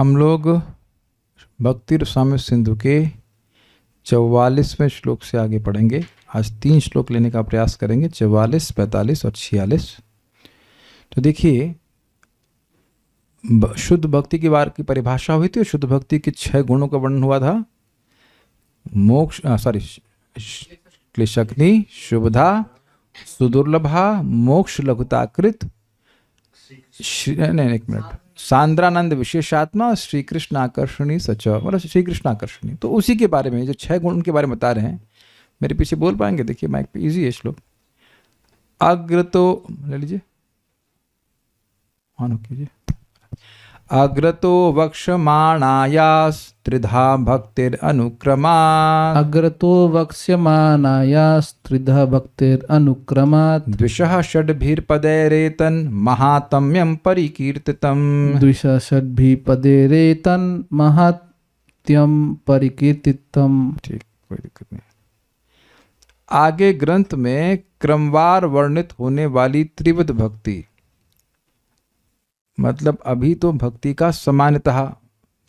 हम लोग भक्ति रसामृत सिंधु के 44वें श्लोक से आगे पढ़ेंगे। आज 3 श्लोक लेने का प्रयास करेंगे, 44, 45 और 46। तो देखिए, शुद्ध भक्ति की बार की परिभाषा हुई थी। शुद्ध भक्ति के 6 गुणों का वर्णन हुआ था। क्लेशग्नि, शुभधा, सुदुर्लभा, मोक्ष लघुताकृत, एक मिनट, सांद्रानंद विशेषात्मा, श्री कृष्ण आकर्षणी सच, मतलब श्री कृष्ण आकर्षणी। तो उसी के बारे में जो 6 गुण उनके बारे में बता रहे हैं। मेरे पीछे बोल पाएंगे? देखिए माइक पे, इजी है श्लोक। अग्रतो ले लीजिए, ऑन कीजिए। अग्रतो वक्ष्यमाणायास त्रिधा भक्तिर अनुक्रमात्, अग्रतो वक्ष्यमाणायास त्रिधा भक्तिर अनुक्रमात्, द्विषः षड्भिर्पदैरेतन् महात्म्यं परिकीर्तितम्, द्विषः षड्भिर्पदैरेतन् महात्म्यं परिकीर्तितम्। ठीक, कोई दिक्कत नहीं। आगे ग्रंथ में क्रमवार वर्णित होने वाली त्रिविध भक्ति, मतलब अभी तो भक्ति का सामान्यतः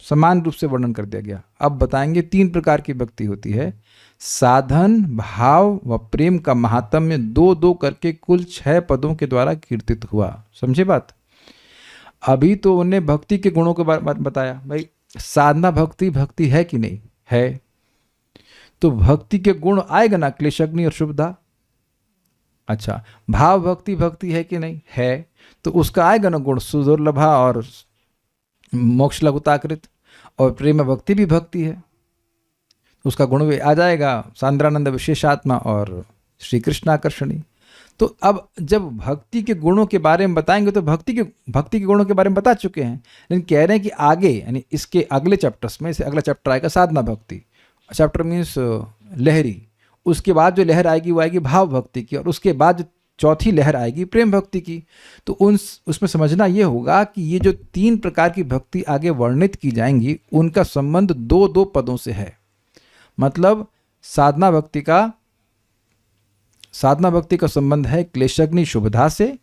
समान रूप से वर्णन कर दिया गया। अब बताएंगे 3 प्रकार की भक्ति होती है। साधन, भाव व प्रेम का महात्म्य 2-2 करके कुल 6 पदों के द्वारा कीर्तित हुआ। समझे बात? अभी तो उन्हें भक्ति के गुणों के बारे में बताया। भाई साधना भक्ति है कि नहीं है, तो भक्ति के गुण आएगा ना, क्लेशग्नि और शुभधा। अच्छा, भाव भक्ति है कि नहीं है, तो उसका आएगा ना गुण सुदुर्लभा और मोक्ष लघुताकृत। और प्रेम भक्ति भी भक्ति है, उसका गुण भी आ जाएगा सांद्रानंद विशेषात्मा और श्री कृष्ण आकर्षणी। तो अब जब भक्ति के गुणों के बारे में बताएंगे तो भक्ति के गुणों के बारे में बता चुके हैं, लेकिन कह रहे हैं कि आगे यानी इसके अगले चैप्टर्स में से अगला चैप्टर आएगा साधना भक्ति। चैप्टर मीन्स लहरी। उसके बाद जो लहर आएगी वो आएगी भाव भक्ति की, और उसके बाद जो चौथी लहर आएगी प्रेम भक्ति की। तो उसमें समझना ये होगा कि ये जो 3 प्रकार की भक्ति आगे वर्णित की जाएंगी उनका संबंध 2-2 पदों से है। मतलब साधना भक्ति का संबंध है क्लेशग्नि शुभधा से,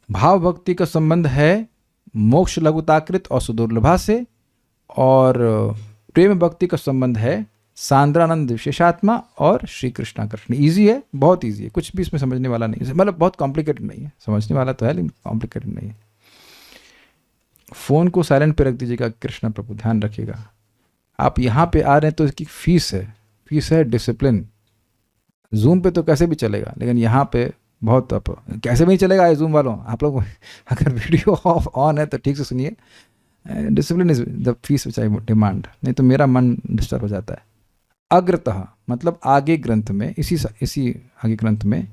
भाव भक्ति का संबंध है मोक्ष लघुताकृत और सुदुर्लभा से, और प्रेम भक्ति का संबंध है सांद्रानंद विशेषात्मा और श्री कृष्ण आकर्षणी। ईजी है, बहुत ईजी है, कुछ भी इसमें समझने वाला नहीं है। मतलब बहुत कॉम्प्लिकेटेड नहीं है, समझने वाला तो है लेकिन कॉम्प्लिकेटेड नहीं है। फोन को साइलेंट पे रख दीजिएगा कृष्ण प्रभु, ध्यान रखिएगा। आप यहाँ पे आ रहे हैं तो इसकी फीस है डिसिप्लिन। जूम पे तो कैसे भी चलेगा, लेकिन यहाँ पे बहुत कैसे भी नहीं चलेगा। जूम वालों, आप लोग अगर वीडियो ऑफ ऑन है तो ठीक से सुनिए। Discipline is the fees which I demand, नहीं तो मेरा मन डिस्टर्ब हो जाता है। अग्रतः मतलब आगे ग्रंथ में, इसी आगे ग्रंथ में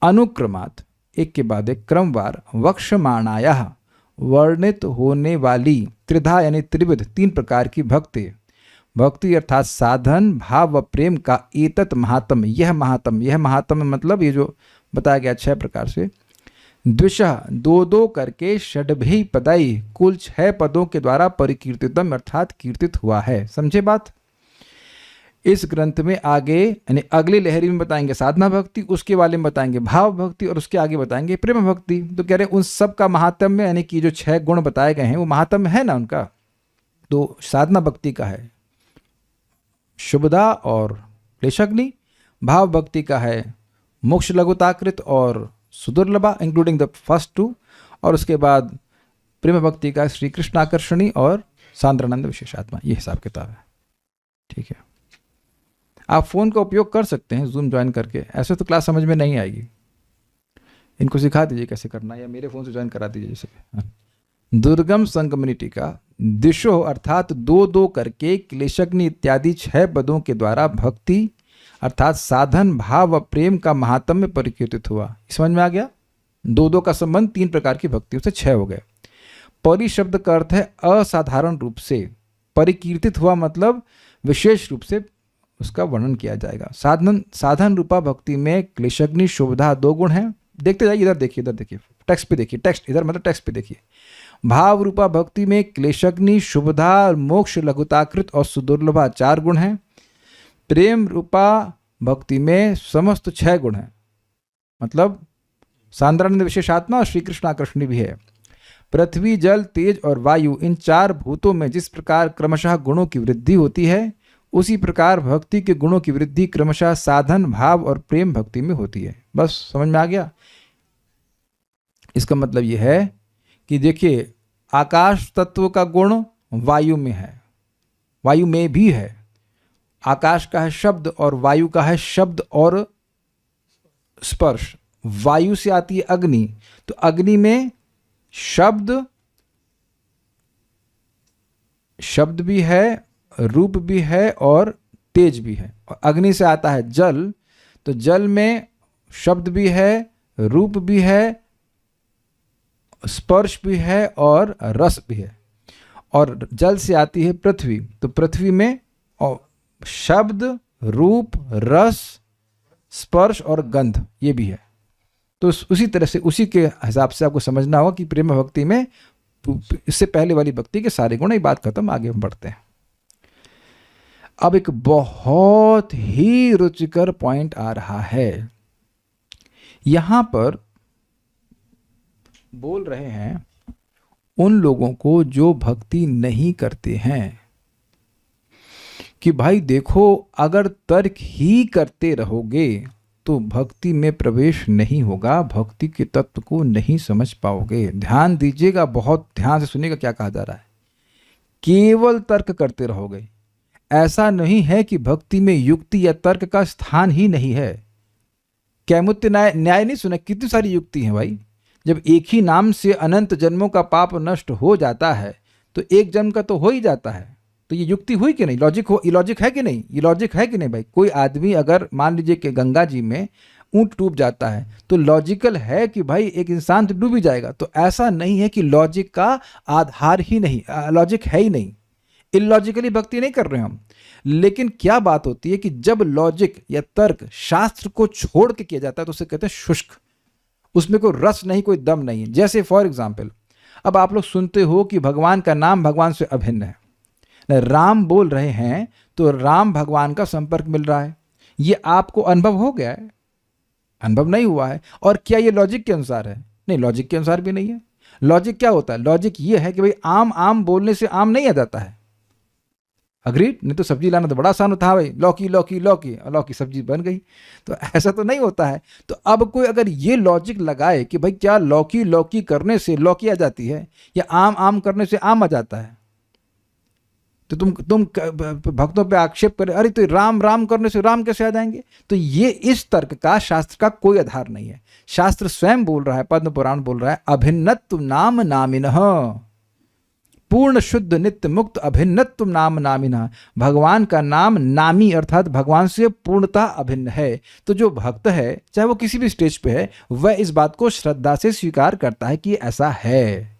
अनुक्रमात् एक के बाद एक क्रमवार वक्ष्यमाणायाः वर्णित होने वाली त्रिधा यानी त्रिविध 3 प्रकार की भक्ति अर्थात साधन, भाव व प्रेम का एतत् महात्म्य, यह महात्म्य मतलब ये जो बताया गया 6 प्रकार से, द्विषः 2-2 करके षड्भि पदई कुल 6 पदों के द्वारा परिकीर्तितम अर्थात कीर्तित हुआ है। समझे बात? इस ग्रंथ में आगे यानी अगली लहरी में बताएंगे साधना भक्ति, उसके वाले में बताएंगे भाव भक्ति, और उसके आगे बताएंगे प्रेम भक्ति। तो कह रहे हैं उन सब का महात्म्य यानी कि जो 6 गुण बताए गए हैं वो महात्म्य है ना उनका। तो साधना भक्ति का है शुभदा और क्लेशग्नि, भाव भक्ति का है मोक्ष लघुताकृत और सुदुर्लभा इंक्लूडिंग द फर्स्ट 2, और उसके बाद प्रेम भक्ति का श्री कृष्ण आकर्षणी और सांद्रानंद विशेषात्मा। ये हिसाब किताब है, ठीक है। आप फ़ोन का उपयोग कर सकते हैं जूम ज्वाइन करके, ऐसे तो क्लास समझ में नहीं आएगी। इनको सिखा दीजिए कैसे करना, या मेरे फ़ोन से ज्वाइन करा दीजिए जैसे। दुर्गम संगमनी टीका, दिशो अर्थात 2-2 करके क्लेशग्नि इत्यादि 6 पदों के द्वारा भक्ति अर्थात साधन, भाव व प्रेम का महात्म्य परिकीर्तित हुआ। समझ में आ गया? 2-2 का संबंध 3 प्रकार की भक्तियों से 6 हो गए। परि शब्द का अर्थ है असाधारण रूप से, परिकीर्तित हुआ मतलब विशेष रूप से उसका वर्णन किया जाएगा। साधन रूपा भक्ति में क्लेशग्नि शुभधा 2 गुण हैं। देखते जाइए, इधर देखिए टेक्स्ट पे देखिए, टेक्स्ट पे देखिए। भाव रूपा भक्ति में क्लेशग्नि शुभधा मोक्ष लघुताकृत और सुदुर्लभा 4 गुण हैं। प्रेम रूपा भक्ति में समस्त 6 गुण हैं, मतलब सांद्रानंद विशेषात्मा और श्री कृष्ण आकर्षणी भी है। पृथ्वी, जल, तेज और वायु, इन 4 भूतों में जिस प्रकार क्रमशः गुणों की वृद्धि होती है, उसी प्रकार भक्ति के गुणों की वृद्धि क्रमशः साधन, भाव और प्रेम भक्ति में होती है। बस समझ में आ गया। इसका मतलब यह है कि देखिए, आकाश तत्व का गुण वायु में है, वायु में भी है। आकाश का है शब्द और वायु का है शब्द और स्पर्श। वायु से आती है अग्नि, तो अग्नि में शब्द भी है, रूप भी है और तेज भी है। और अग्नि से आता है जल, तो जल में शब्द भी है, रूप भी है, स्पर्श भी है और रस भी है। और जल से आती है पृथ्वी, तो पृथ्वी में शब्द, रूप, रस, स्पर्श और गंध ये भी है। तो उसी तरह से, उसी के हिसाब से आपको समझना होगा कि प्रेम भक्ति में इससे पहले वाली भक्ति के सारे गुण। ये बात खत्म, आगे हम बढ़ते हैं। अब एक बहुत ही रुचिकर पॉइंट आ रहा है। यहां पर बोल रहे हैं उन लोगों को जो भक्ति नहीं करते हैं कि भाई देखो, अगर तर्क ही करते रहोगे तो भक्ति में प्रवेश नहीं होगा, भक्ति के तत्व को नहीं समझ पाओगे। ध्यान दीजिएगा, बहुत ध्यान से सुनिएगा क्या कहा जा रहा है। केवल तर्क करते रहोगे, ऐसा नहीं है कि भक्ति में युक्ति या तर्क का स्थान ही नहीं है। कैमुत्य न्याय नहीं सुना? कितनी सारी युक्ति हैं भाई। जब एक ही नाम से अनंत जन्मों का पाप नष्ट हो जाता है तो एक जन्म का तो हो ही जाता है। तो ये युक्ति हुई कि नहीं? लॉजिक है कि नहीं? ये लॉजिक है कि नहीं भाई? कोई आदमी अगर मान लीजिए कि गंगा जी में ऊंट डूब जाता है तो लॉजिकल है कि भाई एक इंसान तो डूब ही जाएगा। तो ऐसा नहीं है कि लॉजिक का आधार ही नहीं, लॉजिक है ही नहीं। इलॉजिकली भक्ति नहीं कर रहे हम। लेकिन क्या बात होती है कि जब लॉजिक या तर्क शास्त्र को छोड़ के किया जाता है तो उसे कहते हैं शुष्क, उसमें कोई रस नहीं, कोई दम नहीं है। जैसे फॉर एग्जाम्पल, अब आप लोग सुनते हो कि भगवान का नाम भगवान से अभिन्न है। राम बोल रहे हैं तो राम भगवान का संपर्क मिल रहा है, ये आपको अनुभव हो गया है? अनुभव नहीं हुआ है। और क्या ये लॉजिक के अनुसार है? नहीं, लॉजिक के अनुसार भी नहीं है। लॉजिक क्या होता है? लॉजिक ये है कि भाई आम बोलने से आम नहीं आ जाता है। अग्रीड? नहीं तो सब्जी लाना तो बड़ा आसान होता है भाई, लौकी लौकी लौकी, और लौकी सब्जी बन गई। तो ऐसा तो नहीं होता है। तो अब कोई अगर ये लॉजिक लगाए कि भाई क्या लौकी लौकी करने से लौकी आ जाती है या आम करने से आम आ जाता है, तो तुम भक्तों पे आक्षेप करें अरे तो राम करने से राम कैसे आ जाएंगे? तो ये इस तर्क का शास्त्र का कोई आधार नहीं है। शास्त्र स्वयं बोल रहा है, पद्म पुराण बोल रहा है, अभिन्नत्व नाम नामिनः, पूर्ण शुद्ध नित्य मुक्त अभिन्नत्व नाम नामिनः। भगवान का नाम नामी अर्थात भगवान से पूर्णतः अभिन्न है। तो जो भक्त है, चाहे वो किसी भी स्टेज पे है, वह इस बात को श्रद्धा से स्वीकार करता है कि ऐसा है।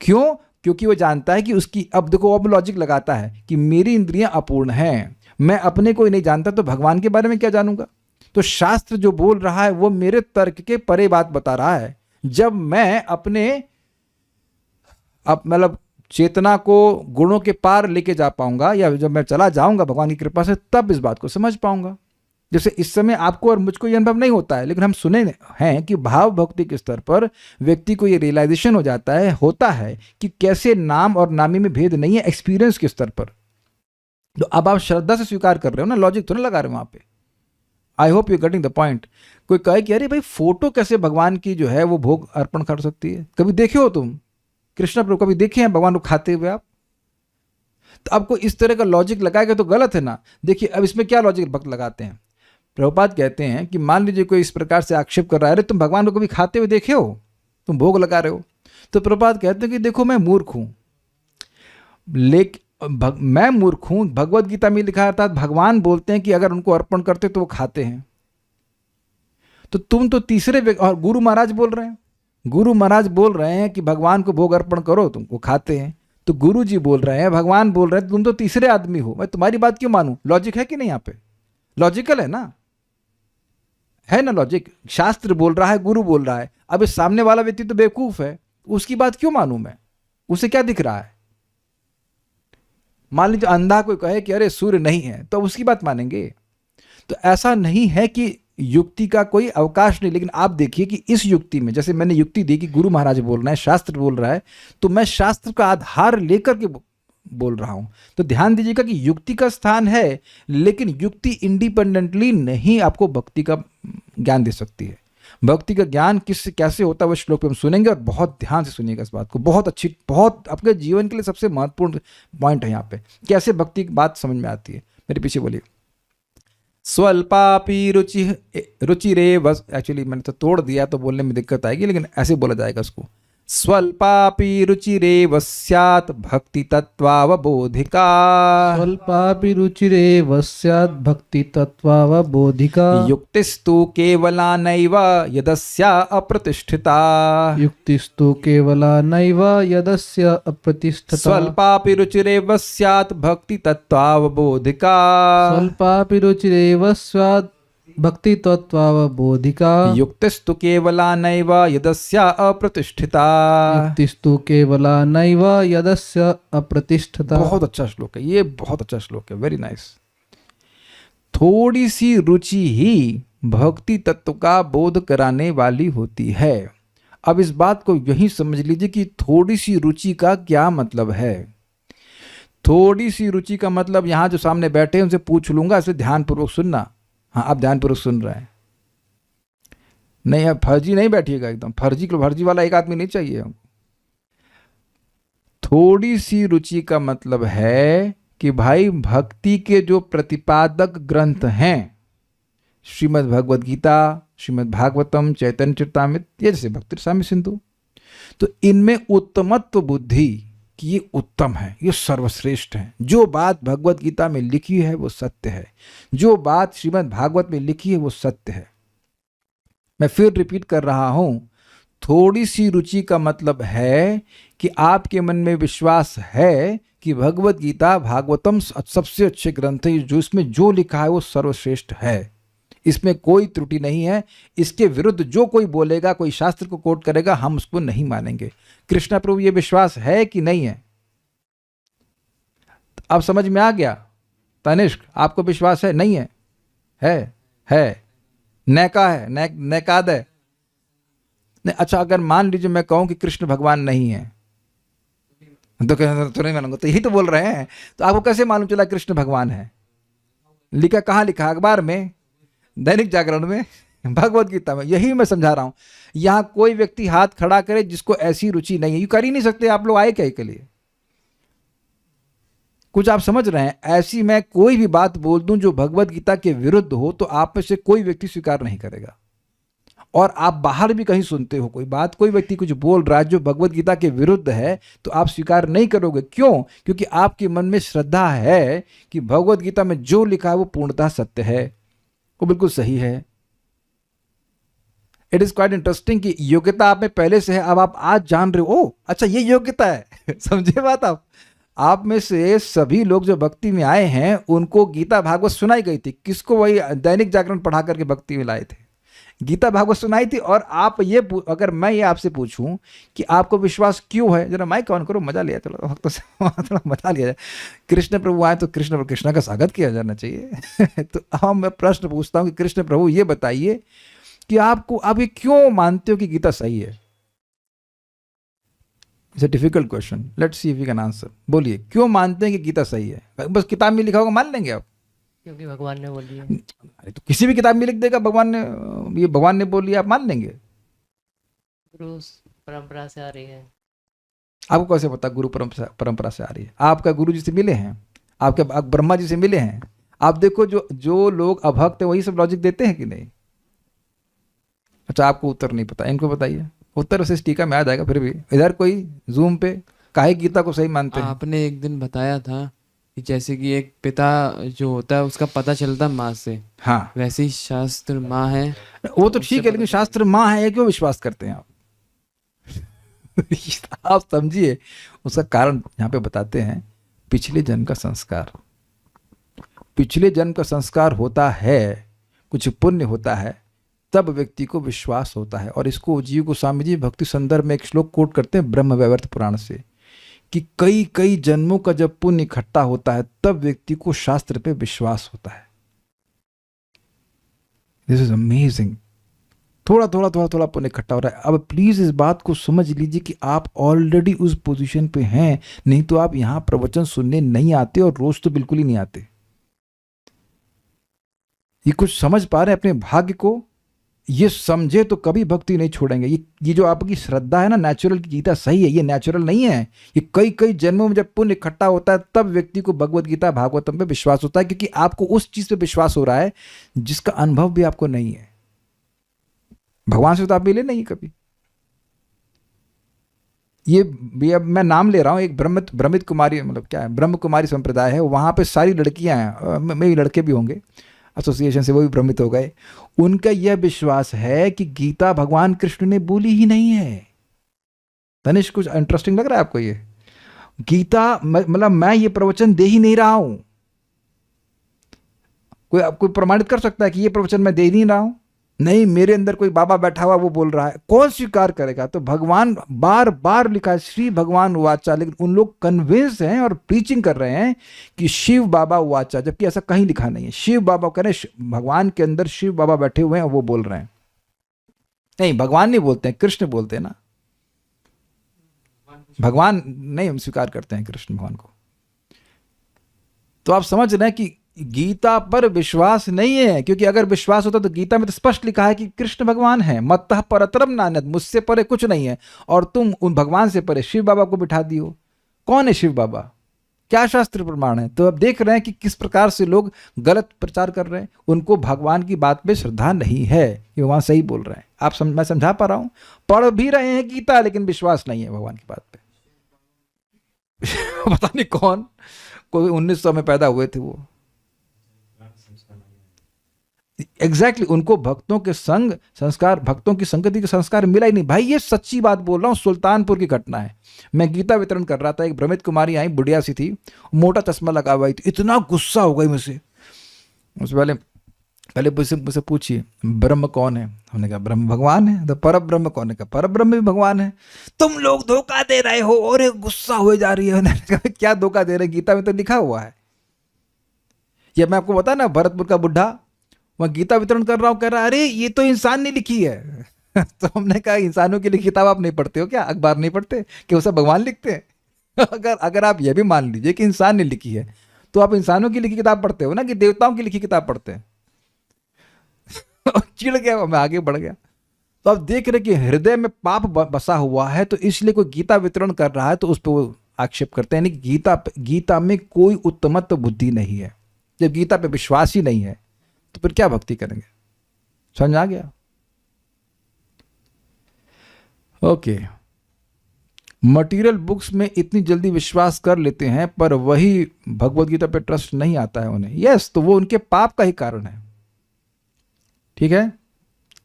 क्यों? क्योंकि वो जानता है कि उसकी, अब देखो, अब लॉजिक लगाता है कि मेरी इंद्रियां अपूर्ण हैं, मैं अपने को ही नहीं जानता तो भगवान के बारे में क्या जानूंगा? तो शास्त्र जो बोल रहा है वो मेरे तर्क के परे बात बता रहा है। जब मैं अपने मतलब चेतना को गुणों के पार लेके जा पाऊंगा, या जब मैं चला जाऊंगा भगवान की कृपा से, तब इस बात को समझ पाऊंगा। जैसे इस समय आपको और मुझको ये अनुभव नहीं होता है, लेकिन हम सुने हैं कि भाव भक्ति के स्तर पर व्यक्ति को ये रियलाइजेशन हो जाता है, होता है कि कैसे नाम और नामी में भेद नहीं है, एक्सपीरियंस के स्तर पर। तो अब आप श्रद्धा से स्वीकार कर रहे हो ना, लॉजिक तो नहीं लगा रहे हो वहां पे। I hope you getting the point. कोई कहे कि अरे भाई फोटो कैसे भगवान की जो है वो भोग अर्पण कर सकती है? कभी देखे हो तुम कृष्ण प्रभु, कभी देखे हैं भगवान को खाते हुए आप? तो आपको इस तरह का लॉजिक लगाएगा तो गलत है ना। देखिए अब इसमें क्या लॉजिक भक्त लगाते हैं। प्रभुपाद कहते हैं कि मान लीजिए कोई इस प्रकार से आक्षेप कर रहा है, अरे तुम भगवान को कभी खाते हुए देखे हो, तुम भोग लगा रहे हो? तो प्रभुपाद कहते हैं कि देखो मैं मूर्ख हूं, मैं मूर्ख हूं। भगवद गीता में लिखा है, अर्थात भगवान बोलते हैं कि अगर उनको अर्पण करते तो वो खाते हैं। तो तुम तो तीसरे व्यक्ति, और गुरु महाराज बोल रहे हैं, गुरु महाराज बोल रहे हैं कि भगवान को भोग अर्पण करो, तुमको खाते हैं। तो गुरु जी बोल रहे हैं, भगवान बोल रहे हैं, तुम तो तीसरे आदमी हो, मैं तुम्हारी बात क्यों मानूं? लॉजिक है कि नहीं? यहाँ पे लॉजिकल है ना, है ना लॉजिक? शास्त्र बोल रहा है, गुरु बोल रहा है। अब इस सामने वाला व्यक्ति तो बेवकूफ है, उसकी बात क्यों मानूं मैं? उसे क्या दिख रहा है? मान लीजिए अंधा कोई कहे कि अरे सूर्य नहीं है, तो उसकी बात मानेंगे? तो ऐसा नहीं है कि युक्ति का कोई अवकाश नहीं। लेकिन आप देखिए कि इस युक्ति में, जैसे मैंने युक्ति दी कि गुरु महाराज बोल रहे हैं, शास्त्र बोल रहा है, तो मैं शास्त्र का आधार लेकर के बोल रहा हूं। तो ध्यान दीजिएगा कि युक्ति का स्थान है, लेकिन युक्ति इंडिपेंडेंटली नहीं आपको भक्ति का ज्ञान दे सकती है। भक्ति का ज्ञान किससे कैसे होता है वो श्लोक पे हम सुनेंगे, और बहुत ध्यान से सुनिएगा इस बात को। बहुत अच्छी, बहुत आपके जीवन के लिए सबसे महत्वपूर्ण पॉइंट है यहाँ पे, कैसे भक्ति की बात समझ में आती है। मेरे पीछे बोलिए। स्वल्पापि रुचिरेव, एक्चुअली मैंने तो तोड़ दिया तो बोलने में दिक्कत आएगी, लेकिन ऐसे बोला जाएगा उसको। स्वल्पापि रुचिरेव स्यात् भक्ति तत्वावबोधिका। स्वल्पापि रुचिरेव स्यात् भक्ति तत्त्वावबोधिका। युक्तिस्तु केवला नैव यदस्या अप्रतिष्ठिता। युक्तिस्तु केवला नैव यदस्य अप्रतिष्ठिता। स्वल्पापि रुचिरेव स्यात् भक्ति तत्वावबोधिका। स्वल्पापि रुचिरेव स्यात् भक्ति तत्त्वावबोधिका। युक्तिस्तु केवला नैव यदस्या अप्रतिष्ठिता। युक्तिस्तु केवला नैव यदस्य अप्रतिष्ठिता। बहुत अच्छा श्लोक है ये, बहुत अच्छा श्लोक है, वेरी नाइस। थोड़ी सी रुचि ही भक्ति तत्व का बोध कराने वाली होती है। अब इस बात को यही समझ लीजिए कि थोड़ी सी रुचि का क्या मतलब है। थोड़ी सी रुचि का मतलब, यहां जो सामने बैठे हैं उनसे पूछ लूंगा, इसलिए ध्यानपूर्वक सुनना। हाँ, आप ध्यानपूर्वक सुन रहे हैं, नहीं अब फर्जी नहीं बैठिएगा, एकदम फर्जी वाला एक आदमी नहीं चाहिए हमको। थोड़ी सी रुचि का मतलब है कि भाई भक्ति के जो प्रतिपादक ग्रंथ हैं, श्रीमद् भगवद गीता, श्रीमद् भागवतम, चैतन्य चरितामृत, ये जैसे भक्ति रसामृत सिंधु, तो इनमें उत्तमत्व बुद्धि कि ये उत्तम है, ये सर्वश्रेष्ठ है। जो बात भगवत गीता में लिखी है वो सत्य है, जो बात श्रीमद् भागवत में लिखी है वो सत्य है। मैं फिर रिपीट कर रहा हूं, थोड़ी सी रुचि का मतलब है कि आपके मन में विश्वास है कि भगवत गीता, भागवतम सबसे अच्छे ग्रंथ है, जो इसमें जो लिखा है वो सर्वश्रेष्ठ है, इसमें कोई त्रुटि नहीं है। इसके विरुद्ध जो कोई बोलेगा, कोई शास्त्र को कोट करेगा, हम उसको नहीं मानेंगे। कृष्णा प्रभु ये विश्वास है कि नहीं है? अब समझ में आ गया? तनिष्क, आपको विश्वास है? नहीं है? है नैका है, नैकाद है नहीं। अच्छा, अगर मान लीजिए मैं कहूं कि कृष्ण भगवान नहीं है, तो नहीं मानूंगा। तो यही तो बोल रहे हैं। तो आपको कैसे मालूम चला कृष्ण भगवान है? लिखा कहाँ लिखा? अखबार में, दैनिक जागरण में, भगवत गीता में। यही मैं समझा रहा हूं। यहां कोई व्यक्ति हाथ खड़ा करे जिसको ऐसी रुचि नहीं है, ये कर ही नहीं सकते। आप लोग आए क्या के लिए? कुछ आप समझ रहे हैं? ऐसी मैं कोई भी बात बोल दूं जो भगवत गीता के विरुद्ध हो, तो आप में से कोई व्यक्ति स्वीकार नहीं करेगा। और आप बाहर भी कहीं सुनते हो कोई बात, कोई व्यक्ति कुछ बोल रहा है जो भगवत गीता के विरुद्ध है, तो आप स्वीकार नहीं करोगे। क्यों? क्योंकि आपके मन में श्रद्धा है कि भगवत गीता में जो लिखा है वो पूर्णतः सत्य है, वो बिल्कुल सही है। इट इज क्वाइट इंटरेस्टिंग कि योग्यता आप में पहले से है, अब आप आज जान रहे हो, ओ अच्छा ये योग्यता है। समझे बात? आप में से सभी लोग जो भक्ति में आए हैं उनको गीता भागवत सुनाई गई थी। किसको? वही दैनिक जागरण पढ़ा करके भक्ति में लाए थे, गीता भागवत सुनाई थी। और आप ये, अगर मैं ये आपसे पूछूं कि आपको विश्वास क्यों है, जरा माइक ऑन करो, मजा लिया चलो भक्तों से, थोड़ा मजा लिया जाए। कृष्ण प्रभु आए तो कृष्ण का स्वागत किया जाना चाहिए। तो हम मैं प्रश्न पूछता हूं कि कृष्ण प्रभु ये बताइए कि आप ये क्यों मानते हो कि गीता सही है? It's a difficult question, let's see if you can answer. बोलिए, क्यों मानते हैं कि गीता सही है? बस किताब में लिखा होगा मान लेंगे आप? क्योंकि भगवान ने बोली है। अरे तो किसी भी किताब में लिख देगा भगवान ने, ये भगवान ने बोली, आप मान लेंगे? गुरु परंपरा से आ रही है। आपको कैसे पता गुरु परंपरा से आ रही है? आपका गुरु जी से मिले हैं, आपके ब्रह्मा जी से मिले हैं। आप देखो जो लोग अभक्त है वही सब लॉजिक देते हैं कि नहीं? अच्छा, आपको उत्तर नहीं पता, इनको बताइए। उत्तर उसे टीका में आ जाएगा। फिर भी इधर कोई जूम पे काहे गीता को सही मानते हैं? आपने एक दिन बताया था कि जैसे कि एक पिता जो होता है उसका पता चलता माँ से, हाँ, वैसे ही शास्त्र माँ है। वो तो ठीक है, लेकिन शास्त्र माँ है, क्यों विश्वास करते हैं आप? आप समझिए, उसका कारण यहाँ पे बताते हैं। पिछले जन्म का संस्कार, पिछले जन्म का संस्कार होता है, कुछ पुण्य होता है, तब व्यक्ति को विश्वास होता है। और इसको जीव गोस्वामी जी भक्ति संदर्भ में एक श्लोक कोट करते हैं ब्रह्म वैवर्त पुराण से, कि कई कई जन्मों का जब पुण्य इकट्ठा होता है तब व्यक्ति को शास्त्र पे विश्वास होता है। This is amazing. थोड़ा थोड़ा थोड़ा थोड़ा पुण्य इकट्ठा हो रहा है। अब प्लीज इस बात को समझ लीजिए कि आप ऑलरेडी उस पोजीशन पे हैं, नहीं तो आप यहाँ प्रवचन सुनने नहीं आते, और रोज तो बिल्कुल ही नहीं आते। ये कुछ समझ पा रहे हैं अपने भाग्य को? ये समझे तो कभी भक्ति नहीं छोड़ेंगे। ये जो आपकी श्रद्धा है ना, नेचुरल की गीता सही है, ये नेचुरल नहीं है। ये कई कई जन्मों में जब पुण्य इकट्ठा होता है तब व्यक्ति को भगवत गीता भागवतम पे विश्वास होता है, क्योंकि आपको उस चीज पे विश्वास हो रहा है जिसका अनुभव भी आपको नहीं है। भगवान से तो आप मिले नहीं कभी। ये अब मैं नाम ले रहा हूं, एक ब्रह्मित कुमारी, मतलब क्या है, ब्रह्म कुमारी संप्रदाय है, वहां पे सारी लड़कियां हैं, मेरी लड़के भी होंगे एसोसिएशन से, वो भी भ्रमित हो गए। उनका यह विश्वास है कि गीता भगवान कृष्ण ने बोली ही नहीं है। तनिष्क, कुछ इंटरेस्टिंग लग रहा है आपको ये? गीता मतलब मैं ये प्रवचन दे ही नहीं रहा हूं। कोई प्रमाणित कर सकता है कि ये प्रवचन मैं दे नहीं रहा हूं? नहीं, मेरे अंदर कोई बाबा बैठा हुआ वो बोल रहा है। कौन स्वीकार करेगा? तो भगवान बार बार लिखा है श्री भगवान उवाचा, लेकिन उन लोग कन्विंस हैं और प्रीचिंग कर रहे हैं कि शिव बाबा उवाचा, जबकि ऐसा कहीं लिखा नहीं है। शिव बाबा कह रहे हैं, भगवान के अंदर शिव बाबा बैठे हुए हैं, वो बोल रहे हैं। नहीं, भगवान नहीं बोलते हैं, कृष्ण बोलते हैं ना। भगवान नहीं, हम स्वीकार करते हैं कृष्ण भगवान को। तो आप समझ रहे हैं कि गीता पर विश्वास नहीं है, क्योंकि अगर विश्वास होता तो गीता में तो स्पष्ट लिखा है कि कृष्ण भगवान है, मत्तः परतरम नान्यत्, मुझसे परे कुछ नहीं है, और तुम उन भगवान से परे शिव बाबा को बिठा दियो। कौन है शिव बाबा? क्या शास्त्र प्रमाण है? तो अब देख रहे हैं कि किस प्रकार से लोग गलत प्रचार कर रहे हैं। उनको भगवान की बात पे श्रद्धा नहीं है, ये वहां सही बोल रहे हैं। मैं समझा पा रहा हूं? पढ़ भी रहे हैं गीता, लेकिन विश्वास नहीं है भगवान की बात पे। पता नहीं कौन, कोई 1900 में पैदा हुए थे वो। एग्जैक्टली उनको भक्तों के संग संस्कार, भक्तों की संगति के संस्कार मिला ही नहीं। भाई ये सच्ची बात बोल रहा हूँ, सुल्तानपुर की घटना है। मैं गीता वितरण कर रहा था, एक भ्रमित कुमारी आई, बुढ़िया सी थी, मोटा चश्मा लगा हुआ थी। इतना गुस्सा हो गई मुझसे। उससे पहले मुझसे पूछिए ब्रह्म कौन है? हमने कहा ब्रह्म भगवान है। तो पर ब्रह्म कौन है? कहा पर ब्रह्म भी भगवान है। तुम लोग धोखा दे रहे हो, और गुस्सा हो जा रही है। क्या धोखा दे रहे? गीता में तो लिखा हुआ है। ये मैं आपको बता ना, भरतपुर का बुढ़ा वह गीता वितरण कर रहा हूं, कह रहा है अरे ये तो इंसान ने लिखी है। तो हमने कहा इंसानों की लिखी किताब आप नहीं पढ़ते हो क्या? अखबार नहीं पढ़ते कि वो सब भगवान लिखते हैं? अगर आप ये भी मान लीजिए कि इंसान ने लिखी है, तो आप इंसानों की लिखी किताब पढ़ते हो ना, कि देवताओं की लिखी किताब पढ़ते हैं? चिढ़ गया मैं, आगे बढ़ गया। तो आप देख रहे कि हृदय में पाप बसा हुआ है, तो इसलिए कोई गीता वितरण कर रहा है तो उस पर वो आक्षेप करते हैं कि गीता में कोई उत्तमत्व बुद्धि नहीं है। जब गीता पे विश्वास ही नहीं है तो फिर क्या भक्ति करेंगे? समझ आ गया? ओके। मटेरियल बुक्स में इतनी जल्दी विश्वास कर लेते हैं, पर वही भगवत गीता पे ट्रस्ट नहीं आता है उन्हें। यस, तो वो उनके पाप का ही कारण है। ठीक है,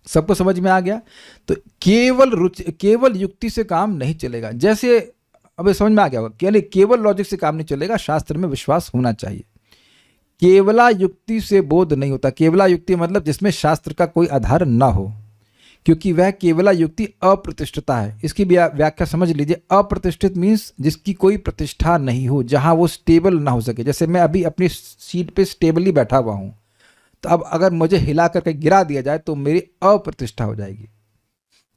सबको समझ में आ गया? तो केवल युक्ति से काम नहीं चलेगा। जैसे अब समझ में आ गया होगा, केवल लॉजिक से काम नहीं चलेगा, शास्त्र में विश्वास होना चाहिए। केवला युक्ति से बोध नहीं होता। केवला युक्ति मतलब जिसमें शास्त्र का कोई आधार ना हो, क्योंकि वह केवला युक्ति अप्रतिष्ठिता है। इसकी व्याख्या समझ लीजिए। अप्रतिष्ठित मीन्स जिसकी कोई प्रतिष्ठा नहीं हो, जहां वो स्टेबल ना हो सके। जैसे मैं अभी अपनी सीट पे स्टेबली बैठा हुआ हूं, तो अब अगर मुझे हिला करके गिरा दिया जाए तो मेरी अप्रतिष्ठा हो जाएगी।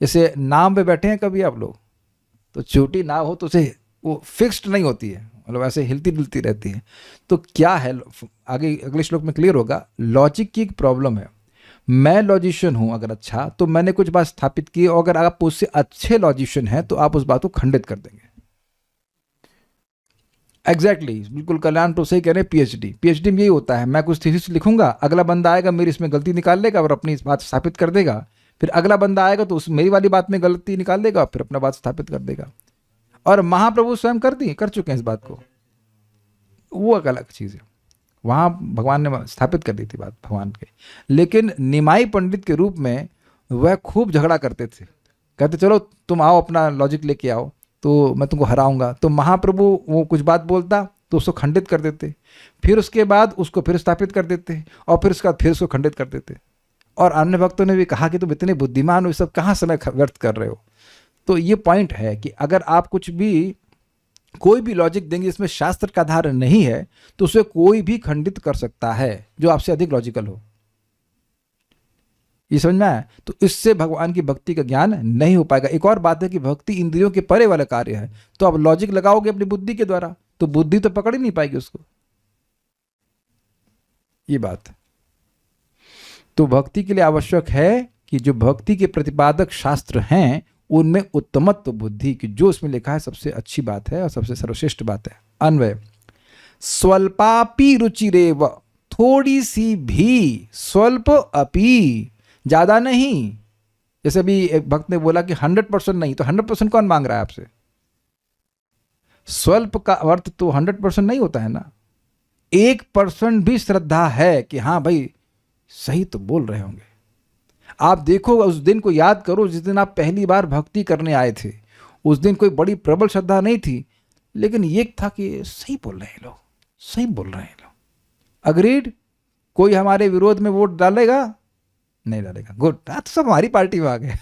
जैसे नाव पे बैठे हैं कभी आप लोग, तो छोटी नाव हो तो उसे वो फिक्स्ड नहीं होती है, मतलब ऐसे हिलती डुलती रहती है। तो क्या है, आगे अगले श्लोक में क्लियर होगा। लॉजिक की एक प्रॉब्लम है। मैं लॉजिशियन हूं अगर, अच्छा, तो मैंने कुछ बात स्थापित की, और अगर आप उससे अच्छे लॉजिशियन हैं तो आप उस बात को खंडित कर देंगे। एग्जैक्टली, बिल्कुल कल्याण तो सही कह रहे हैं। पीएचडी में यही होता है। मैं कुछ थीसिस लिखूंगा, अगला बंदा आएगा मेरी इसमें गलती निकाल लेगा और अपनी बात स्थापित कर देगा। फिर अगला बंदा आएगा तो उस मेरी वाली बात में गलती निकाल देगा, फिर अपना बात स्थापित कर देगा। और महाप्रभु स्वयं कर चुके हैं इस बात को। वो एक अलग चीज़ है, वहाँ भगवान ने स्थापित कर दी थी बात भगवान के। लेकिन निमाई पंडित के रूप में वह खूब झगड़ा करते थे, कहते चलो तुम आओ अपना लॉजिक लेके आओ तो मैं तुमको हराऊंगा। तो महाप्रभु वो कुछ बात बोलता तो उसको खंडित कर देते, फिर उसके बाद उसको फिर स्थापित कर देते, और फिर उसके बाद फिर उसको खंडित कर देते। और अन्य भक्तों ने भी कहा कि तुम इतने बुद्धिमान हो, ये सब कहाँ समय व्यर्थ कर रहे हो। तो ये पॉइंट है कि अगर आप कुछ भी कोई भी लॉजिक देंगे इसमें शास्त्र का आधार नहीं है, तो उसे कोई भी खंडित कर सकता है जो आपसे अधिक लॉजिकल हो। ये समझ में आया? तो इससे भगवान की भक्ति का ज्ञान नहीं हो पाएगा। एक और बात है कि भक्ति इंद्रियों के परे वाला कार्य है, तो आप लॉजिक लगाओगे अपनी बुद्धि के द्वारा तो बुद्धि तो पकड़ ही नहीं पाएगी उसको। ये बात है। तो भक्ति के लिए आवश्यक है कि जो भक्ति के प्रतिपादक शास्त्र हैं उनमें उत्तमत्व बुद्धि की, जो उसमें लिखा है सबसे अच्छी बात है और सबसे सर्वश्रेष्ठ बात है। अन्वय स्वल्पापि रुचिरेव, थोड़ी सी भी, स्वल्प अपि, ज्यादा नहीं। जैसे अभी एक भक्त ने बोला कि 100% नहीं, तो 100% कौन मांग रहा है आपसे? स्वल्प का अर्थ तो 100% नहीं होता है ना। 1% भी श्रद्धा है कि हाँ भाई सही तो बोल रहे होंगे। आप देखो, उस दिन को याद करो जिस दिन आप पहली बार भक्ति करने आए थे। उस दिन कोई बड़ी प्रबल श्रद्धा नहीं थी, लेकिन ये था कि सही बोल रहे हैं लोग, सही बोल रहे हैं लोग। अग्रीड? कोई हमारे विरोध में वोट डालेगा? नहीं डालेगा। गुड, तो सब हमारी पार्टी में आ गए।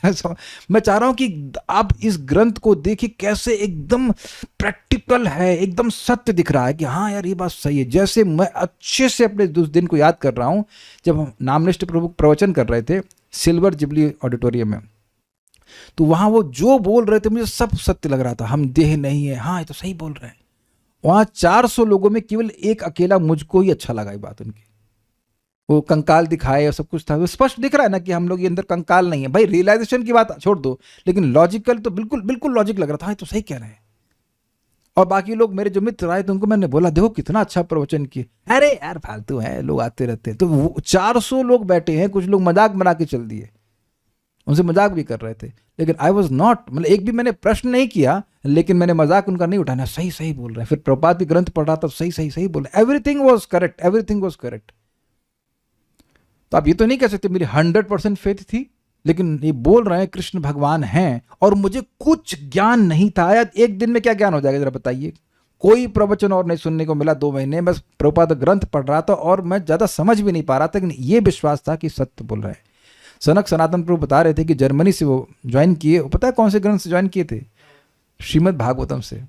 मैं चाह रहा हूं कि आप इस ग्रंथ को देखिए कैसे एकदम प्रैक्टिकल है, एकदम सत्य दिख रहा है कि हाँ यार ये बात सही है। जैसे मैं अच्छे से अपने उस दिन को याद कर रहा हूं जब हम नामनिष्ठ प्रभु प्रवचन कर रहे थे सिल्वर जुबली ऑडिटोरियम में, तो वहां वो जो बोल रहे थे मुझे सब सत्य लग रहा था। हम देह नहीं है, हाँ ये तो सही बोल रहे हैं। वहां 400 लोगों में केवल एक अकेला मुझको ही अच्छा लगा ये बात उनकी। वो कंकाल दिखाए और सब कुछ था, वो स्पष्ट दिख रहा है ना कि हम लोग ये अंदर कंकाल नहीं है। भाई रियलाइजेशन की बात छोड़ दो, लेकिन लॉजिकल तो बिल्कुल बिल्कुल लॉजिक लग रहा था, हाँ तो सही कह रहे हैं। और बाकी लोग मेरे जो मित्र आए थे उनको मैंने बोला देखो कितना अच्छा प्रवचन किए। अरे यार फालतू है, लोग आते रहते हैं। तो 400 लोग बैठे हैं, कुछ लोग मजाक बना के चल दिए, उनसे मजाक भी कर रहे थे, लेकिन आई वॉज नॉट, मतलब एक भी मैंने प्रश्न नहीं किया, लेकिन मैंने मजाक उनका नहीं उठाना। सही सही बोल रहे हैं। फिर प्रभुपाद की ग्रंथ पढ़ रहा था, सही सही सही बोल रहे, everything was correct, everything was correct. तो आप ये तो नहीं कह सकते मेरी 100% फेथ थी, लेकिन ये बोल रहे हैं कृष्ण भगवान हैं और मुझे कुछ ज्ञान नहीं था। आया एक दिन में क्या ज्ञान हो जाएगा जरा बताइए? कोई प्रवचन और नहीं सुनने को मिला 2 महीने, बस प्रभुपाद ग्रंथ पढ़ रहा था और मैं ज्यादा समझ भी नहीं पा रहा था, लेकिन ये विश्वास था कि सत्य बोल रहे हैं। सनक सनातन प्रभु बता रहे थे कि जर्मनी से वो ज्वाइन किए, पता है कौन से ग्रंथ से ज्वाइन किए थे? श्रीमद् भागवतम से।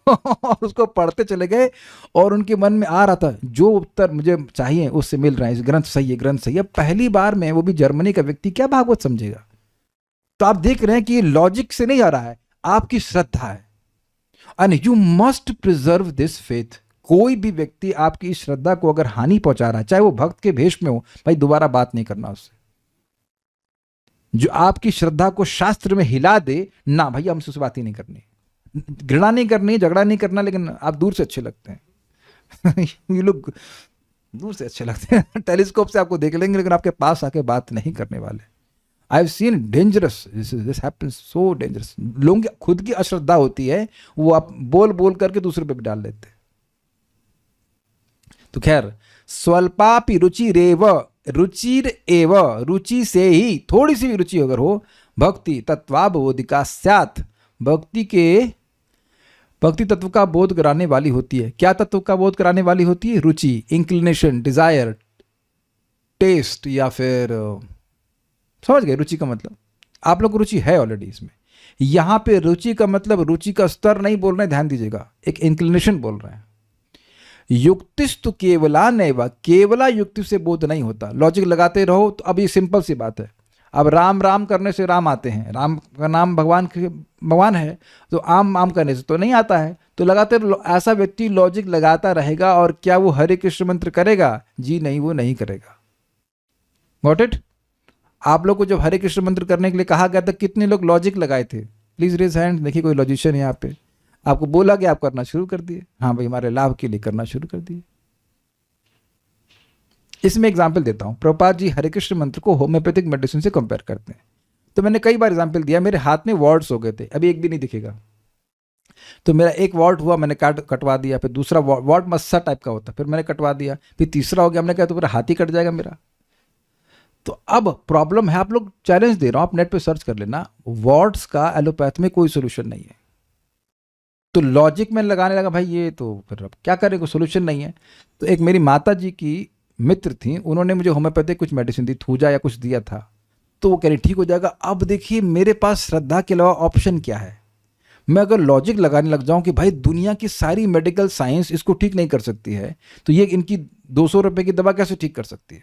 और उसको पढ़ते चले गए और उनके मन में आ रहा था जो उत्तर मुझे चाहिए उससे मिल रहा है, इस ग्रंथ सही है, ग्रंथ सही है। पहली बार में वो भी जर्मनी का व्यक्ति क्या भागवत समझेगा? तो आप देख रहे हैं कि ये लॉजिक से नहीं आ रहा है, आपकी श्रद्धा है। And you must preserve this faith. कोई भी व्यक्ति आपकी इस श्रद्धा को अगर हानि पहुंचा रहा है, चाहे वो भक्त के भेष में हो, भाई दोबारा बात नहीं करना उससे। जो आपकी श्रद्धा को शास्त्र में हिला दे ना, भैया हमसे उस बात ही नहीं करनी, घृणा नहीं करनी, झगड़ा नहीं करना, लेकिन आप दूर से अच्छे लगते हैं। ये लोग दूर से अच्छे लगते हैं, टेलीस्कोप से आपको देख लेंगे लेकिन आपके पास आके बात नहीं करने वाले। I have seen dangerous, this happens so dangerous. लोगों की खुद की अश्रद्धा होती है, वो आप बोल बोल करके दूसरे पे भी डाल देते हैं। तो खैर, स्वल्पापि रुचिरेव, रुचिर एव, रुचि से ही, थोड़ी सी भी रुचि अगर हो, भक्ति तत्वाबोधिका स्यात्, भक्ति तत्व का बोध कराने वाली होती है। क्या तत्व का बोध कराने वाली होती है? रुचि, इंक्लिनेशन, डिजायर, टेस्ट, या फिर समझ गए रुचि का मतलब? आप लोग को रुचि है ऑलरेडी इसमें। यहां पे रुचि का मतलब रुचि का स्तर नहीं बोल रहे, ध्यान दीजिएगा, एक इंक्लिनेशन बोल रहे हैं। युक्तिस्तु केवला नैव, केवला युक्ति से बोध नहीं होता। लॉजिक लगाते रहो तो अब ये सिंपल सी बात है। अब राम राम करने से राम आते हैं, राम का नाम भगवान है, तो आम करने से तो नहीं आता है। तो लगाते ऐसा व्यक्ति लॉजिक लगाता रहेगा, और क्या वो हरे कृष्ण मंत्र करेगा? जी नहीं, वो नहीं करेगा। Got it? आप लोग को जब हरे कृष्ण मंत्र करने के लिए कहा गया था, कितने लोग लॉजिक लगाए थे? Please raise hand. देखिए कोई लॉजिशियन है यहाँ पे, आपको बोला कि आप करना शुरू कर दिए, हाँ भाई हमारे लाभ के लिए करना शुरू कर दिए। इसमें एग्जाम्पल देता हूं। प्रभुपाद जी हरे कृष्ण मंत्र को होम्योपैथिक मेडिसिन से कंपेयर करते हैं। तो मैंने कई बार एग्जाम्पल दिया, मेरे हाथ में वार्ड्स हो गए थे, अभी एक भी नहीं दिखेगा। तो मेरा एक वार्ड हुआ, मैंने कटवा दिया। फिर दूसरा वार्ड मस्सा टाइप का होता, फिर मैंने कटवा दिया। फिर तीसरा हो गया, हमने कहा तो मेरा हाथ ही कट जाएगा मेरा। तो अब प्रॉब्लम है, आप लोग चैलेंज दे रहा हूं, आप नेट पे सर्च कर लेना, वार्ड्स का एलोपैथ में कोई सोल्यूशन नहीं है। तो लॉजिक में लगाने लगा, भाई ये तो फिर अब क्या करें, कोई सोल्यूशन नहीं है। तो एक मेरी माता जी की मित्र थी, उन्होंने मुझे होम्योपैथिक कुछ मेडिसिन दी, थूजा या कुछ दिया था, तो वो कह रही ठीक हो जाएगा। अब देखिए मेरे पास श्रद्धा के अलावा ऑप्शन क्या है? मैं अगर लॉजिक लगाने लग जाऊं कि भाई दुनिया की सारी मेडिकल साइंस इसको ठीक नहीं कर सकती है, तो ये इनकी 200 रुपए की दवा कैसे ठीक कर सकती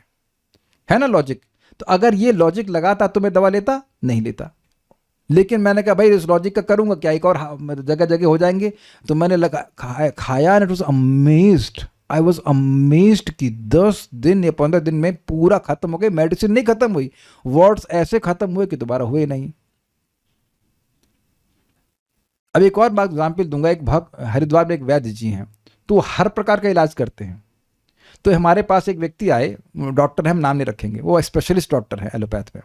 है ना लॉजिक? तो अगर ये लॉजिक लगाता तो मैं दवा लेता नहीं लेता, लेकिन मैंने कहा भाई इस लॉजिक का करूंगा क्या, एक और जगह जगह हो जाएंगे, तो मैंने लगा खाया and it was amazed, I was amazed कि 10 दिन या 15 दिन में पूरा खत्म हो गया। मेडिसिन नहीं खत्म हुई, वर्ड्स ऐसे खत्म हुए कि दोबारा हुए नहीं। अब एक और बात एग्जाम्पल दूंगा। एक भक्त हरिद्वार में एक वैद्य जी हैं, तो वो हर प्रकार का इलाज करते हैं। तो हमारे पास एक व्यक्ति आए, डॉक्टर है, हम नाम नहीं रखेंगे, वो स्पेशलिस्ट डॉक्टर है एलोपैथ में।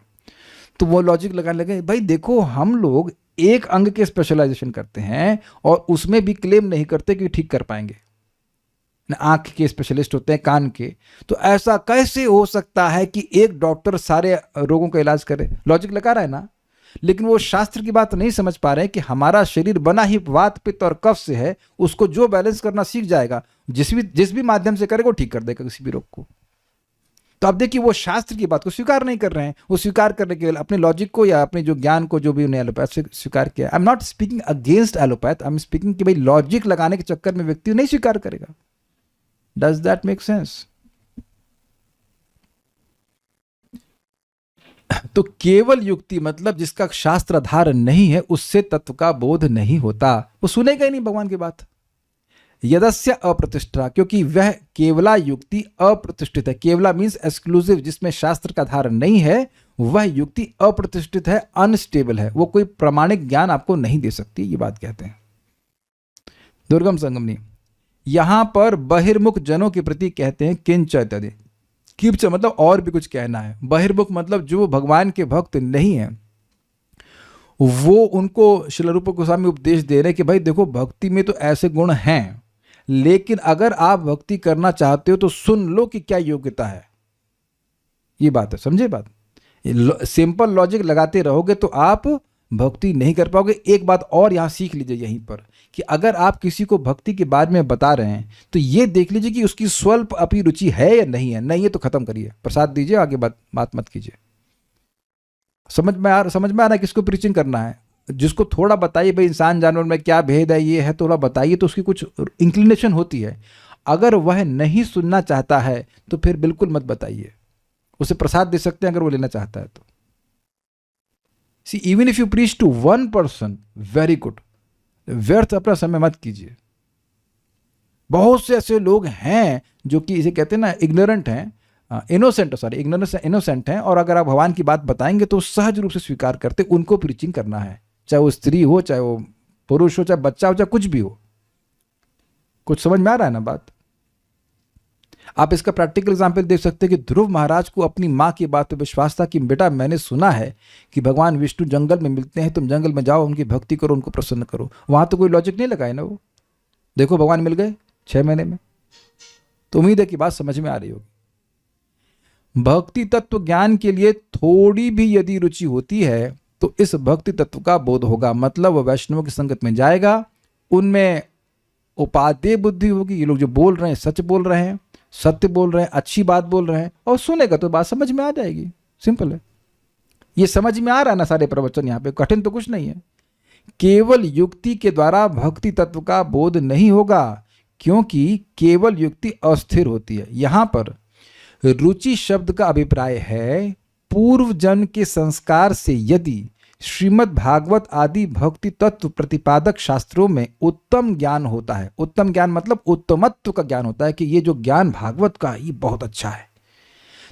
तो वो लॉजिक लगाने लगे, भाई देखो हम लोग एक अंग के स्पेशलाइजेशन करते हैं और उसमें भी क्लेम नहीं करते कि ठीक कर पाएंगे। आंख के स्पेशलिस्ट होते हैं, कान के, तो ऐसा कैसे हो सकता है कि एक डॉक्टर सारे रोगों का इलाज करे? लॉजिक लगा रहा है ना, लेकिन वो शास्त्र की बात नहीं समझ पा रहे हैं कि हमारा शरीर बना ही वात पित्त और कफ से है, उसको जो बैलेंस करना सीख जाएगा, जिस भी माध्यम से करेगा वो ठीक कर देगा किसी भी रोग को। तो आप देखिए वो शास्त्र की बात को स्वीकार नहीं कर रहे हैं, वो स्वीकार करने के लिए अपने लॉजिक को या अपने जो ज्ञान को जो भी उन्हें एलोपैथ से स्वीकार किया। I am not speaking against allopath, I am speaking कि भाई लॉजिक लगाने के चक्कर में व्यक्ति नहीं स्वीकार करेगा। Does that make sense? तो केवल युक्ति मतलब जिसका शास्त्र आधार नहीं है, उससे तत्व का बोध नहीं होता, वो सुनेगा ही नहीं भगवान की बात। यदस्य अप्रतिष्ठा, क्योंकि वह केवला युक्ति अप्रतिष्ठित है। केवला मीन्स एक्सक्लूसिव, जिसमें शास्त्र का आधार नहीं है, वह युक्ति अप्रतिष्ठित है, अनस्टेबल है, वो कोई प्रामाणिक ज्ञान आपको नहीं दे सकती, ये बात कहते हैं। दुर्गम संगमनी यहां पर बहिर्मुख जनों के प्रति कहते हैं किंच इत्यादि। किंच मतलब और भी कुछ कहना है, बहिर्मुख मतलब जो भगवान के भक्त नहीं है, वो उनको श्रील रूप गोस्वामी उपदेश दे रहे हैं कि भाई देखो भक्ति में तो ऐसे गुण हैं, लेकिन अगर आप भक्ति करना चाहते हो तो सुन लो कि क्या योग्यता है। ये बात है, समझे बात? सिंपल लॉजिक लगाते रहोगे तो आप भक्ति नहीं कर पाओगे। एक बात और यहां सीख लीजिए यहीं पर कि अगर आप किसी को भक्ति के बारे में बता रहे हैं तो ये देख लीजिए कि उसकी स्वल्प अपनी रुचि है या नहीं है। नहीं है तो खत्म करिए, प्रसाद दीजिए, आगे बात मत कीजिए। समझ में आ रहा है किसको प्रीचिंग करना है? जिसको थोड़ा बताइए भाई इंसान जानवर में क्या भेद है, ये है, थोड़ा बताइए तो उसकी कुछ इंक्लिनेशन होती है। अगर वह नहीं सुनना चाहता है तो फिर बिल्कुल मत बताइए। उसे प्रसाद दे सकते हैं अगर वो लेना चाहता है तो। See even if you preach to one person, very good, व्यर्थ अपना समय मत कीजिए। बहुत से ऐसे लोग हैं जो कि इसे कहते हैं ना इग्नोरेंट हैं, इनोसेंट हैं, और अगर आप भगवान की बात बताएंगे तो सहज रूप से स्वीकार करते। उनको प्रीचिंग करना है, चाहे वो स्त्री हो, चाहे वो पुरुष हो, चाहे बच्चा हो, चाहे कुछ भी हो। कुछ समझ में आ रहा है ना बात? आप इसका प्रैक्टिकल एग्जाम्पल देख सकते हैं कि ध्रुव महाराज को अपनी माँ की बात पर विश्वास था कि बेटा मैंने सुना है कि भगवान विष्णु जंगल में मिलते हैं, तुम जंगल में जाओ, उनकी भक्ति करो, उनको प्रसन्न करो। वहां तो कोई लॉजिक नहीं लगाए ना वो। देखो भगवान मिल गए 6 महीने में। तो उम्मीद है कि बात समझ में आ रही होगी। भक्ति तत्व ज्ञान के लिए थोड़ी भी यदि रुचि होती है तो इस भक्ति तत्व का बोध होगा, मतलब वह वैष्णवों की संगत में जाएगा, उनमें उपादेय बुद्धि होगी। ये लोग जो बोल रहे हैं सच बोल रहे हैं, सत्य बोल रहे हैं, अच्छी बात बोल रहे हैं, और सुनेगा तो बात समझ में आ जाएगी। सिंपल है। ये समझ में आ रहा है ना सारे प्रवचन? यहाँ पे कठिन तो कुछ नहीं है। केवल युक्ति के द्वारा भक्ति तत्व का बोध नहीं होगा, क्योंकि केवल युक्ति अस्थिर होती है। यहां पर रुचि शब्द का अभिप्राय है पूर्व जन्म के संस्कार से यदि श्रीमद् भागवत आदि भक्ति तत्व प्रतिपादक शास्त्रों में उत्तम ज्ञान होता है, उत्तम ज्ञान मतलब उत्तमत्व का ज्ञान होता है कि ये जो ज्ञान भागवत का ये बहुत अच्छा है,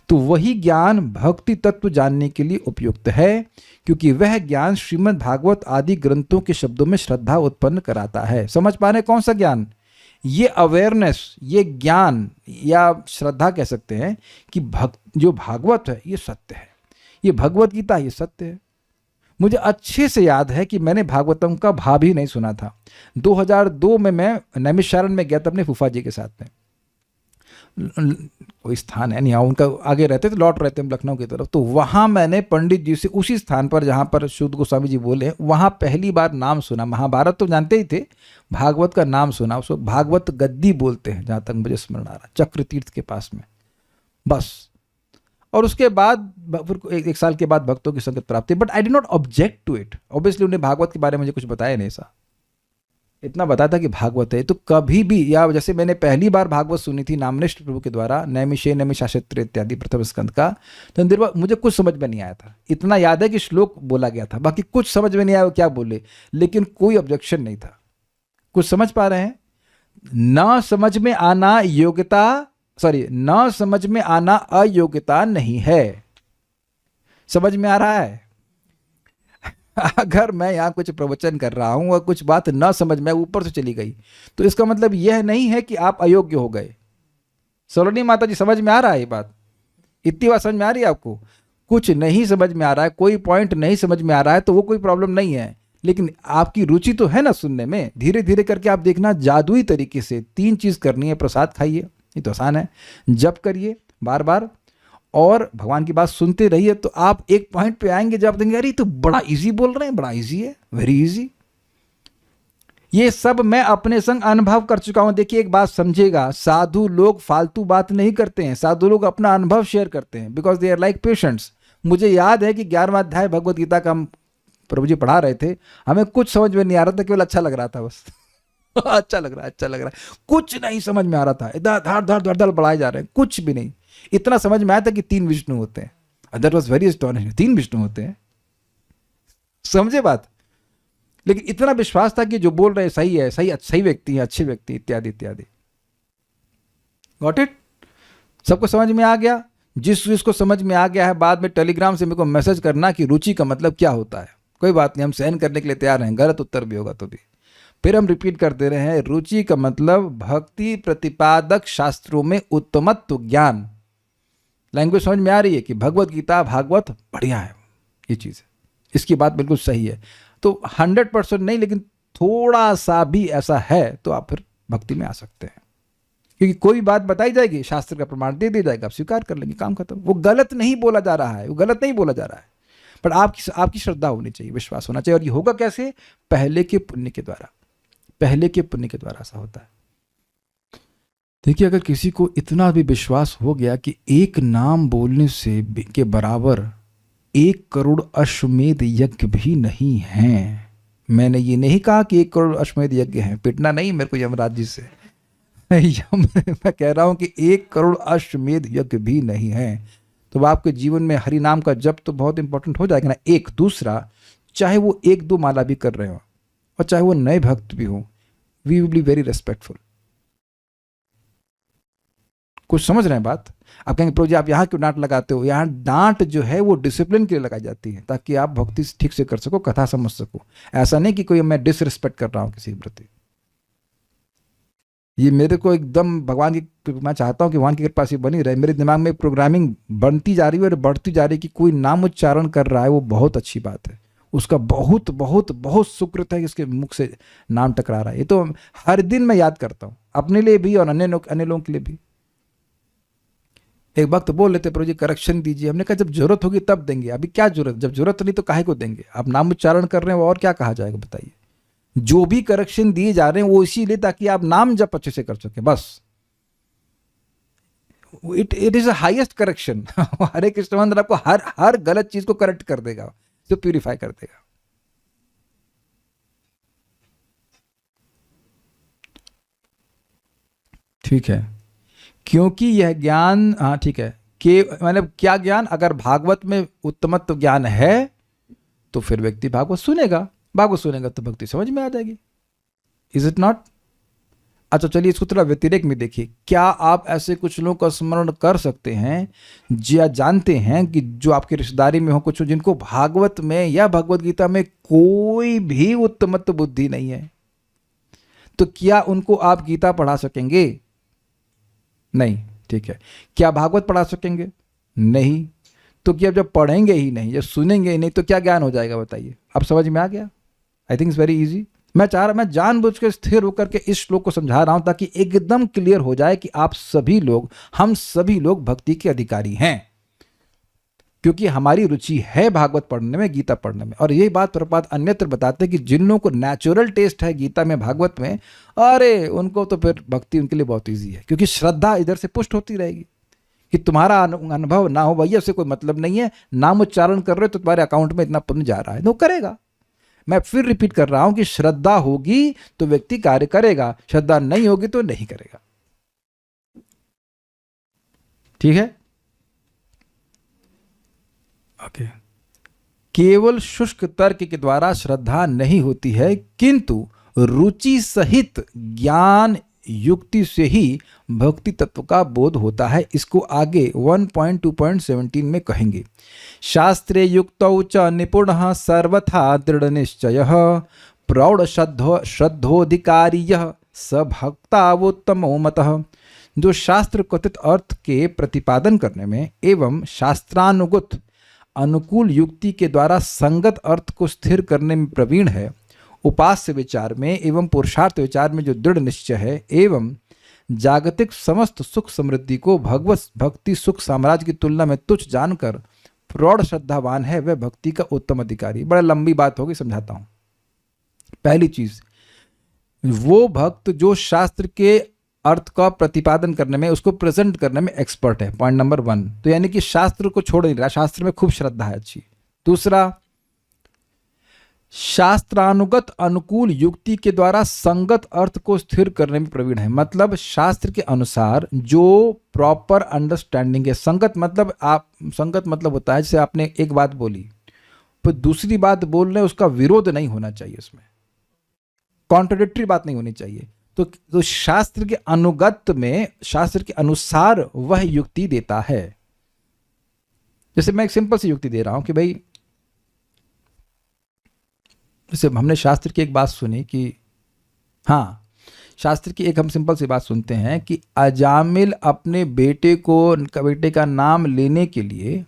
तो वही ज्ञान भक्ति तत्व जानने के लिए उपयुक्त है, क्योंकि वह ज्ञान श्रीमद् भागवत आदि ग्रंथों के शब्दों में श्रद्धा उत्पन्न कराता है। समझ पा रहे कौन सा ज्ञान? ये अवेयरनेस, ये ज्ञान या श्रद्धा कह सकते हैं कि जो भागवत है ये सत्य है, ये भगवत गीता ये सत्य है। मुझे अच्छे से याद है कि मैंने भागवतम का भाव ही नहीं सुना था। 2002 में मैं नैमिषारण्य में गया था अपने फूफा जी के साथ में। कोई स्थान है नहीं, उनका आगे रहते थे, लौट रहते हम लखनऊ की तरफ, तो वहाँ मैंने पंडित जी से उसी स्थान पर जहाँ पर शुद्ध गोस्वामी जी बोले वहाँ पहली बार नाम सुना। महाभारत तो जानते ही थे, भागवत का नाम सुना। उसको भागवत गद्दी बोलते हैं जहाँ तक मुझे स्मरण आ रहा, चक्र तीर्थ के पास में, बस। और उसके बाद फिर एक साल के बाद भक्तों की संगत प्राप्त हुई, but I did not object to it. Obviously उन्हें भागवत के बारे में मुझे कुछ बताया नहीं सा, इतना बताता कि भागवत है। तो कभी भी, या जैसे मैंने पहली बार भागवत सुनी थी नामनिष्ठ प्रभु के द्वारा, नैमिषे नैमिषाक्षत्र इत्यादि प्रथम स्कंद का, तो देर बाद मुझे कुछ समझ में नहीं आया था। इतना याद है कि श्लोक बोला गया था, बाकी कुछ समझ में नहीं आया वो क्या बोले, लेकिन कोई ऑब्जेक्शन नहीं था। कुछ समझ पा रहे हैं? न समझ में आना योग्यता, सॉरी, न समझ में आना अयोग्यता नहीं है। समझ में आ रहा है? अगर मैं यहाँ कुछ प्रवचन कर रहा हूं और कुछ बात न समझ में ऊपर से चली गई, तो इसका मतलब यह नहीं है कि आप अयोग्य हो गए। सलोनी माता जी, समझ में आ रहा है ये बात? इतनी बात समझ में आ रही है आपको? कुछ नहीं समझ में आ रहा है, कोई पॉइंट नहीं समझ में आ रहा है, तो वो कोई प्रॉब्लम नहीं है, लेकिन आपकी रुचि तो है ना सुनने में। धीरे धीरे करके आप देखना, जादुई तरीके से 3 चीज करनी है। प्रसाद खाइए, ये तो आसान है, जप करिए बार बार, और भगवान की बात सुनते रहिए। तो आप एक पॉइंट पे आएंगे जब आप देंगे अरे तो बड़ा इजी बोल रहे हैं, बड़ा इजी है, वेरी इजी। ये सब मैं अपने संग अनुभव कर चुका हूं। देखिए एक बात समझेगा, साधु लोग फालतू बात नहीं करते हैं, साधु लोग अपना अनुभव शेयर करते हैं, because they are like patients. मुझे याद है कि 11वां अध्याय भगवत गीता का हम प्रभु जी पढ़ा रहे थे, हमें कुछ समझ में नहीं आ रहा था, केवल अच्छा लग रहा था बस। अच्छा लग रहा है, अच्छा लग रहा है, कुछ नहीं समझ में आ रहा था, इधर धड़ धड़ धड़ धड़ बढ़ाए जा रहे हैं, कुछ भी नहीं। इतना समझ में आया था कि 3 विष्णु होते हैं। That was very astonishing, 3 Vishnu होते हैं, समझे बात? लेकिन इतना विश्वास था कि जो बोल रहे हैं सही है, सही व्यक्ति है, अच्छे व्यक्ति, इत्यादि इत्यादि। Got it? सबको समझ में आ गया? जिसको समझ में आ गया है, बाद में टेलीग्राम से मेरे को मैसेज करना कि रुचि का मतलब क्या होता है। कोई बात नहीं, हम सहन करने के लिए तैयार हैं, गलत उत्तर भी होगा तो भी। फिर हम रिपीट करते रहे हैं, रुचि का मतलब भक्ति प्रतिपादक शास्त्रों में उत्तमत्व ज्ञान। लैंग्वेज समझ में आ रही है कि भगवत गीता भागवत बढ़िया है, ये चीज़ है, इसकी बात बिल्कुल सही है। तो 100% नहीं, लेकिन थोड़ा सा भी ऐसा है तो आप फिर भक्ति में आ सकते हैं, क्योंकि कोई बात बताई जाएगी, शास्त्र का प्रमाण दे दिया जाएगा, आप स्वीकार कर लेंगे, काम खत्म। वो गलत नहीं बोला जा रहा है, वो गलत नहीं बोला जा रहा है, पर आपकी श्रद्धा होनी चाहिए, विश्वास होना चाहिए। और ये होगा कैसे? पहले के पुण्य के द्वारा, पहले के पुण्य के द्वारा ऐसा होता है। देखिए, अगर किसी को इतना भी विश्वास हो गया कि एक नाम बोलने से के बराबर 1 करोड़ अश्वमेध यज्ञ भी नहीं है। मैंने ये नहीं कहा कि 1 करोड़ अश्वमेध यज्ञ हैं, पिटना नहीं मेरे को यमराज जी से। मैं कह रहा हूं कि 1 करोड़ अश्वमेध यज्ञ भी नहीं है। तो आपके जीवन में हरि नाम का जप तो बहुत इंपॉर्टेंट हो जाएगा ना। एक दूसरा, चाहे वो 1-2 माला भी कर रहे हो और चाहे वो नए भक्त भी हो, we will be very respectful. कुछ समझ रहे हैं बात? आप कहेंगे प्रभु जी आप यहाँ क्यों डांट लगाते हो? यहाँ डांट जो है वो डिसिप्लिन के लिए लगाई जाती है, ताकि आप भक्ति ठीक से कर सको, कथा समझ सको। ऐसा नहीं कि कोई मैं डिसरिस्पेक्ट कर रहा हूँ किसी के प्रति। ये मेरे को एकदम भगवान की, मैं चाहता हूँ कि भगवान की कृपा से बनी रहे। मेरे दिमाग में प्रोग्रामिंग बनती जा रही है और बढ़ती जा रही है कि कोई नाम उच्चारण कर रहा है, वो बहुत अच्छी बात है, उसका बहुत बहुत बहुत सुकृत है कि इसके मुख से नाम टकरा रहा है। ये तो हर दिन मैं याद करता हूँ, अपने लिए भी और अन्य लोगों के लिए भी। एक वक्त बोल लेते प्रभु जी करेक्शन दीजिए, हमने कहा जब जरूरत होगी तब देंगे, अभी क्या जरूरत, जब जरूरत नहीं तो काहे को देंगे? आप नाम उच्चारण कर रहे हैं, और क्या कहा जाएगा बताइए? जो भी करेक्शन दिए जा रहे हैं वो इसीलिए ताकि आप नाम जप अच्छे से कर सके, बस। It is the highest correction. Hare Krishna मंत्र आपको हर गलत चीज को करेक्ट कर देगा, तो प्यूरिफाई कर देगा। ठीक है, क्योंकि यह ज्ञान, हाँ ठीक है, कि मतलब क्या ज्ञान? अगर भागवत में उत्तमत्व ज्ञान है तो फिर व्यक्ति भागवत सुनेगा, भागवत सुनेगा तो भक्ति समझ में आ जाएगी। Is it not? अच्छा चलिए इसको थोड़ा व्यतिरेक में देखिए। क्या आप ऐसे कुछ लोगों का स्मरण कर सकते हैं या जानते हैं कि जो आपकी रिश्तेदारी में हो कुछ, जिनको भागवत में या भगवत गीता में कोई भी उत्तमत्व बुद्धि नहीं है? तो क्या उनको आप गीता पढ़ा सकेंगे? नहीं। ठीक है, क्या भागवत पढ़ा सकेंगे? नहीं। तो क्या जब पढ़ेंगे ही नहीं, जब सुनेंगे ही नहीं, तो क्या ज्ञान हो जाएगा बताइए? अब समझ में आ गया? I think it's very easy. मैं जानबूझ के स्थिर होकर के इस श्लोक को समझा रहा हूं ताकि एकदम क्लियर हो जाए कि आप सभी लोग, हम सभी लोग भक्ति के अधिकारी हैं, क्योंकि हमारी रुचि है भागवत पढ़ने में, गीता पढ़ने में। और यही बात प्रभुपाद अन्यत्र बताते हैं कि जिन लोगों को नेचुरल टेस्ट है गीता में, भागवत में, अरे उनको तो फिर भक्ति उनके लिए बहुत ईजी है, क्योंकि श्रद्धा इधर से पुष्ट होती रहेगी। कि तुम्हारा अनुभव ना हो भैया, से कोई मतलब नहीं है, नाम उच्चारण कर रहे हो तो तुम्हारे अकाउंट में इतना पुण्य जा रहा है, तो करेगा। मैं फिर रिपीट कर रहा हूं कि श्रद्धा होगी तो व्यक्ति कार्य करेगा, श्रद्धा नहीं होगी तो नहीं करेगा। ठीक है, ओके। केवल शुष्क तर्क के द्वारा श्रद्धा नहीं होती है, किंतु रुचि सहित ज्ञान युक्ति से ही भक्ति तत्व का बोध होता है। इसको आगे 1.2.17 में कहेंगे। शास्त्रे युक्तौ च निपुणः सर्वथा दृढ़ निश्चयः प्रौढ़ श्रद्धोधिकारियः स भक्तावोत्तमो मतः। जो शास्त्र कथित अर्थ के प्रतिपादन करने में एवं शास्त्रानुगत अनुकूल युक्ति के द्वारा संगत अर्थ को स्थिर करने में प्रवीण है, उपास्य विचार में एवं पुरुषार्थ विचार में जो दृढ़ निश्चय है, एवं जागतिक समस्त सुख समृद्धि को भगवत भक्ति सुख साम्राज्य की तुलना में तुच्छ जानकर प्रौढ़ श्रद्धावान है, वह भक्ति का उत्तम अधिकारी। बड़ा लंबी बात होगी, समझाता हूं। पहली चीज, वो भक्त जो शास्त्र के अर्थ का प्रतिपादन करने में, उसको प्रेजेंट करने में एक्सपर्ट है, पॉइंट नंबर 1। तो यानी कि शास्त्र को छोड़ नहीं रहा, शास्त्र में खूब श्रद्धा है, अच्छी। दूसरा, शास्त्रानुगत अनुकूल युक्ति के द्वारा संगत अर्थ को स्थिर करने में प्रवीण है। मतलब शास्त्र के अनुसार जो प्रॉपर अंडरस्टैंडिंग है। संगत मतलब होता है जैसे आपने एक बात बोली तो दूसरी बात बोल रहे, उसका विरोध नहीं होना चाहिए, उसमें कॉन्ट्रडिक्टरी बात नहीं होनी चाहिए। तो शास्त्र के अनुगत में, शास्त्र के अनुसार वह युक्ति देता है। जैसे मैं एक सिंपल सी युक्ति दे रहा हूं कि भाई, जैसे हमने शास्त्र की एक बात सुनी कि हाँ, शास्त्र की एक हम सिंपल सी बात सुनते हैं कि अजामिल अपने बेटे का नाम लेने के लिए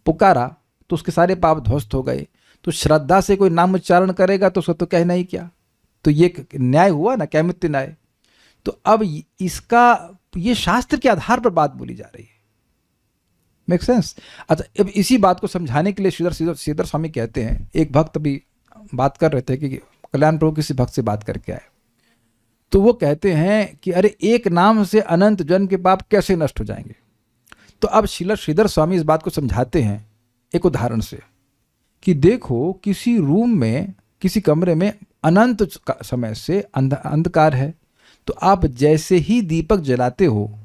पुकारा तो उसके सारे पाप ध्वस्त हो गए। तो श्रद्धा से कोई नाम उच्चारण करेगा तो उसको तो कहना ही क्या। तो ये न्याय हुआ ना, कैमित्य न्याय। तो अब ये शास्त्र के आधार पर बात बोली जा रही है। Make sense? अच्छा, अब इसी बात को समझाने के लिए श्रीधर स्वामी कहते हैं, एक भक्त भी बात कर रहे थे कि कल्याण प्रभु किसी भक्त से बात करके आए, तो वो कहते हैं कि अरे एक नाम से अनंत जन्म के पाप कैसे नष्ट हो जाएंगे। तो अब श्रीधर स्वामी इस बात को समझाते हैं एक उदाहरण से कि देखो, किसी रूम में, किसी कमरे में अनंत समय से अंधकार है, तो आप जैसे ही दीपक जलाते हो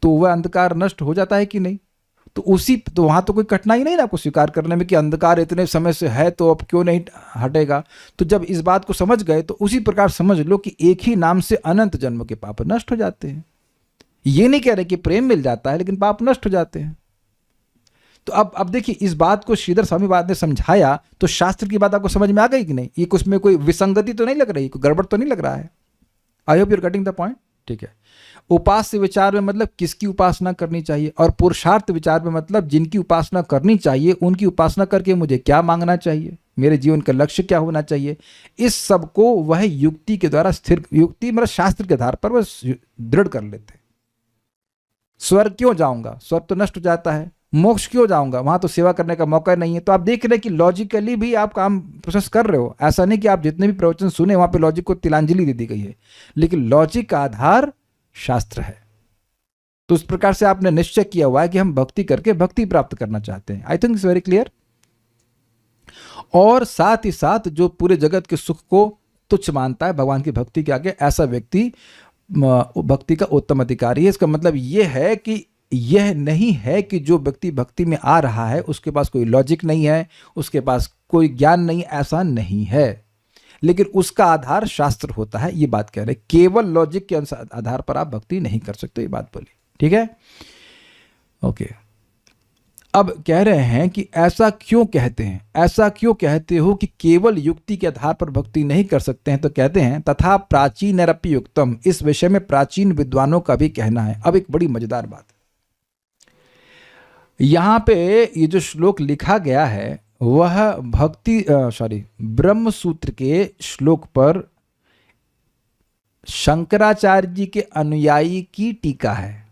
तो वह अंधकार नष्ट हो जाता है कि नहीं? तो वहां तो कोई कठिनाई नहीं ना आपको स्वीकार करने में कि अंधकार इतने समय से है तो अब क्यों नहीं हटेगा। तो जब इस बात को समझ गए तो उसी प्रकार समझ लो कि एक ही नाम से अनंत जन्मों के पाप नष्ट हो जाते हैं। ये नहीं कह रहे कि प्रेम मिल जाता है, लेकिन पाप नष्ट हो जाते हैं। तो अब देखिए, इस बात को श्रीधर स्वामी बाद ने समझाया तो शास्त्र की बात आपको समझ में आ गई कि नहीं? ये कुछ में कोई विसंगति तो नहीं लग रही, कोई गड़बड़ तो नहीं लग रहा है? I hope you're cutting the point. ठीक है। उपास्य विचार में मतलब किसकी उपासना करनी चाहिए, और पुरुषार्थ विचार में मतलब जिनकी उपासना करनी चाहिए उनकी उपासना करके मुझे क्या मांगना चाहिए, मेरे जीवन का लक्ष्य क्या होना चाहिए। इस सब को वह युक्ति के द्वारा स्थिर, युक्ति मतलब शास्त्र के आधार पर वह दृढ़ कर लेते हैं। स्वर्ग क्यों जाऊंगा, स्वर्ग तो नष्ट हो जाता है। मोक्ष क्यों जाऊंगा, वहां तो सेवा करने का मौका नहीं है। तो आप देख रहे हैं कि लॉजिकली भी आप काम प्रोसेस कर रहे हो। ऐसा नहीं कि आप जितने भी प्रवचन सुने वहां पे लॉजिक को तिलांजलि दे दी गई है, लेकिन लॉजिक का आधार शास्त्र है। तो उस प्रकार से आपने निश्चय किया हुआ है कि हम भक्ति करके भक्ति प्राप्त करना चाहते हैं। I think it's very clear. और साथ ही साथ जो पूरे जगत के सुख को तुच्छ मानता है भगवान की भक्ति के आगे, ऐसा व्यक्ति भक्ति का उत्तम अधिकारी है। इसका मतलब यह है कि यह नहीं है कि जो व्यक्ति भक्ति में आ रहा है उसके पास कोई लॉजिक नहीं है, उसके पास कोई ज्ञान नहीं, ऐसा नहीं है। लेकिन उसका आधार शास्त्र होता है, ये बात कह रहे। केवल लॉजिक के आधार पर आप भक्ति नहीं कर सकते, ये बात बोली। ठीक है, ओके। अब कह रहे हैं कि ऐसा क्यों कहते हैं, ऐसा क्यों कहते हो कि केवल युक्ति के आधार पर भक्ति नहीं कर सकते हैं? तो कहते हैं तथा प्राचीन नरपि युक्तम, इस विषय में प्राचीन विद्वानों का भी कहना है। अब एक बड़ी मजेदार बात, यहां पे ये जो श्लोक लिखा गया है वह ब्रह्म सूत्र के श्लोक पर शंकराचार्य जी के अनुयायी की टीका है।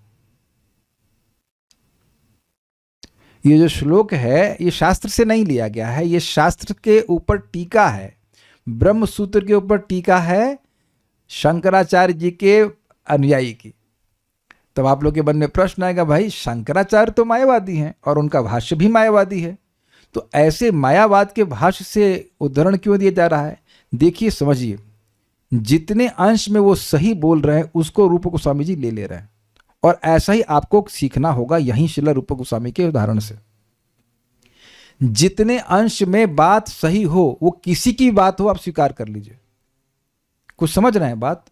ये जो श्लोक है ये शास्त्र से नहीं लिया गया है, ये शास्त्र के ऊपर टीका है, ब्रह्म सूत्र के ऊपर टीका है शंकराचार्य जी के अनुयायी की। तब आप लोग के मन में प्रश्न आएगा, भाई शंकराचार्य तो मायावादी हैं और उनका भाष्य भी मायावादी है, तो ऐसे मायावाद के भाष्य से उद्धरण क्यों दिया जा रहा है? देखिए, समझिए, जितने अंश में वो सही बोल रहे हैं उसको रूप गोस्वामी जी ले रहे हैं, और ऐसा ही आपको सीखना होगा यहीं श्रील रूप गोस्वामी के उदाहरण से। जितने अंश में बात सही हो, वो किसी की बात हो, आप स्वीकार कर लीजिए। कुछ समझ रहे हैं बात?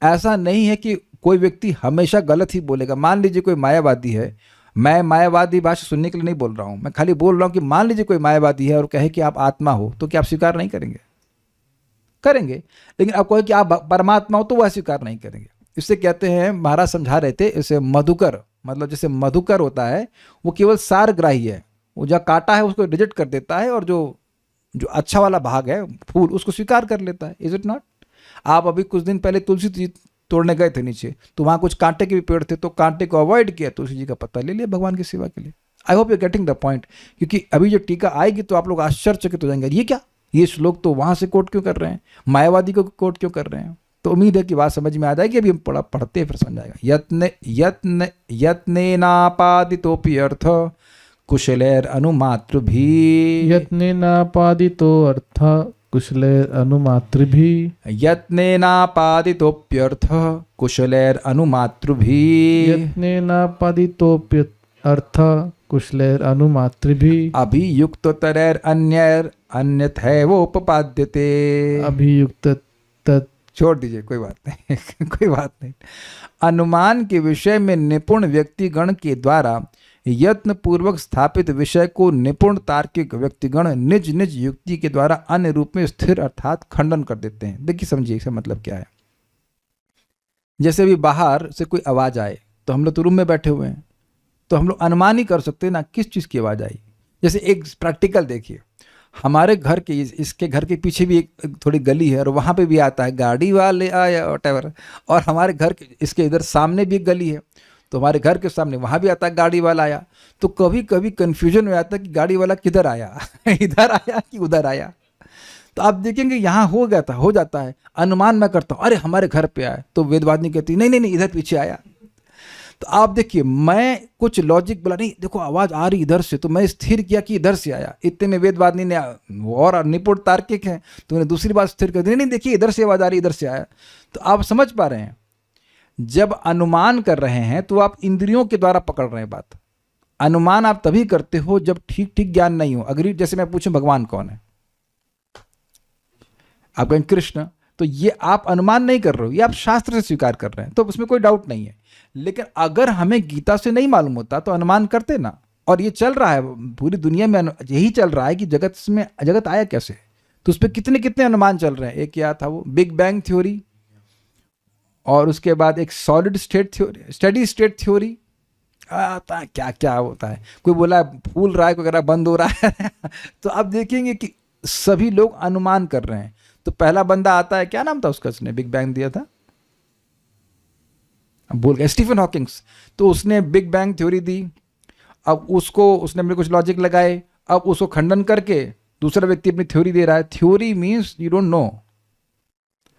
ऐसा नहीं है कि कोई व्यक्ति हमेशा गलत ही बोलेगा। मान लीजिए कोई मायावादी है, मैं मायावादी भाषा सुनने के लिए नहीं बोल रहा हूं, मैं खाली बोल रहा हूं कि मान लीजिए कोई मायावादी है और कहे कि आप आत्मा हो, तो क्या आप स्वीकार नहीं करेंगे? करेंगे। लेकिन आप कहे कि आप परमात्मा हो, तो वह स्वीकार नहीं करेंगे। इससे कहते हैं, महाराज समझा रहे थे, इसे मधुकर, मतलब जैसे मधुकर होता है वो केवल सारग्राही है, वो जो काटा है उसको रिजेक्ट कर देता है, और जो जो अच्छा वाला भाग है फूल उसको स्वीकार कर लेता है। Is it not? आप अभी कुछ दिन पहले तुलसी जी तोड़ने गए थे नीचे, तो वहाँ कुछ कांटे के भी पेड़ थे, तो कांटे को अवॉइड किया, तुलसी जी का पत्ता ले लिया भगवान की सेवा के लिए। I hope you getting the point, क्योंकि अभी जो टीका आएगी तो आप लोग आश्चर्यचकित हो जाएंगे, ये क्या, ये श्लोक तो वहाँ से कोट क्यों कर रहे हैं, मायावादी को कोट क्यों कर रहे हैं? तो उम्मीद है कि बात समझ में आ जाएगी। अभी हम पढ़ते हैं फिर समझ आएगा। यत्नेनापादितोऽपि अर्थ कुशलैर अनुमातृभी, यत्नेनापादितो अर्थ कुशलैर अनुमातृभिः, यत्नेनापादितोऽप्यर्थ कुशलैर अनुमातृभी, यत्नेनापादितोऽप्यर्थ कुशलैर अनुमातृभिः, अभियुक्ततरैर अन्यैर अन्यथैवोपपाद्यते। अभियुक्त तत् छोड़ दीजिए, कोई बात नहीं कोई बात नहीं। अनुमान के विषय में निपुण व्यक्तिगण के द्वारा यत्न पूर्वक स्थापित विषय को निपुण तार्किक व्यक्तिगण निज निज युक्ति के द्वारा अन्य रूप में स्थिर अर्थात खंडन कर देते हैं। देखिए, समझिए इसका मतलब क्या है। जैसे अभी बाहर से कोई आवाज आए, तो हम लोग तो रूम में बैठे हुए हैं, तो हम लोग अनुमान ही कर सकते हैं ना किस चीज़ की आवाज़ आई। जैसे एक प्रैक्टिकल देखिए, हमारे घर के इसके घर के पीछे भी एक थोड़ी गली है, और वहाँ पे भी आता है गाड़ी वाले आया वटेवर, और हमारे घर के इसके इधर सामने भी एक गली है, तो हमारे घर के सामने वहाँ भी आता है गाड़ी वाला आया। तो कभी कभी कन्फ्यूजन हो जाता है कि गाड़ी वाला किधर आया इधर आया कि उधर आया। तो आप देखेंगे यहाँ हो जाता है अनुमान। मैं करता हूँ, अरे हमारे घर पे आया, तो वेदवादिनी कहती नहीं नहीं नहीं इधर पीछे आया। तो आप देखिए, मैं कुछ लॉजिक बोला, नहीं देखो आवाज़ आ रही इधर से, तो मैं स्थिर किया कि इधर से आया। इतने में वेदवादिनी ने, और निपुण तार्किक है, तो उन्हें दूसरी बात स्थिर कर दी, नहीं देखिए इधर से आवाज़ आ रही, इधर से आया। तो आप समझ पा रहे हैं, जब अनुमान कर रहे हैं तो आप इंद्रियों के द्वारा पकड़ रहे हैं बात। अनुमान आप तभी करते हो जब ठीक ठीक ज्ञान नहीं हो। अगर जैसे मैं पूछूं भगवान कौन है, आप कहें कृष्ण, तो ये आप अनुमान नहीं कर रहे हो, ये आप शास्त्र से स्वीकार कर रहे हैं, तो उसमें कोई डाउट नहीं है। लेकिन अगर हमें गीता से नहीं मालूम होता तो अनुमान करते ना। और ये चल रहा है पूरी दुनिया में, यही चल रहा है कि जगत आया कैसे, तो उस पर कितने कितने अनुमान चल रहे हैं। एक क्या था वो, बिग बैंग थ्योरी, और उसके बाद एक solid state theory, steady state theory, आता है क्या क्या होता है। कोई बोला फूल रहा है, कोई कह रहा है बंद हो रहा है तो आप देखेंगे कि सभी लोग अनुमान कर रहे हैं। तो पहला बंदा आता है, क्या नाम था उसका, उसने बिग बैंग दिया था, बोल गया, स्टीफन हॉकिंग्स। तो उसने बिग बैंग थ्योरी दी। अब उसने अपने कुछ लॉजिक लगाए, अब उसको खंडन करके दूसरा व्यक्ति अपनी थ्योरी दे रहा है। Theory means you don't know.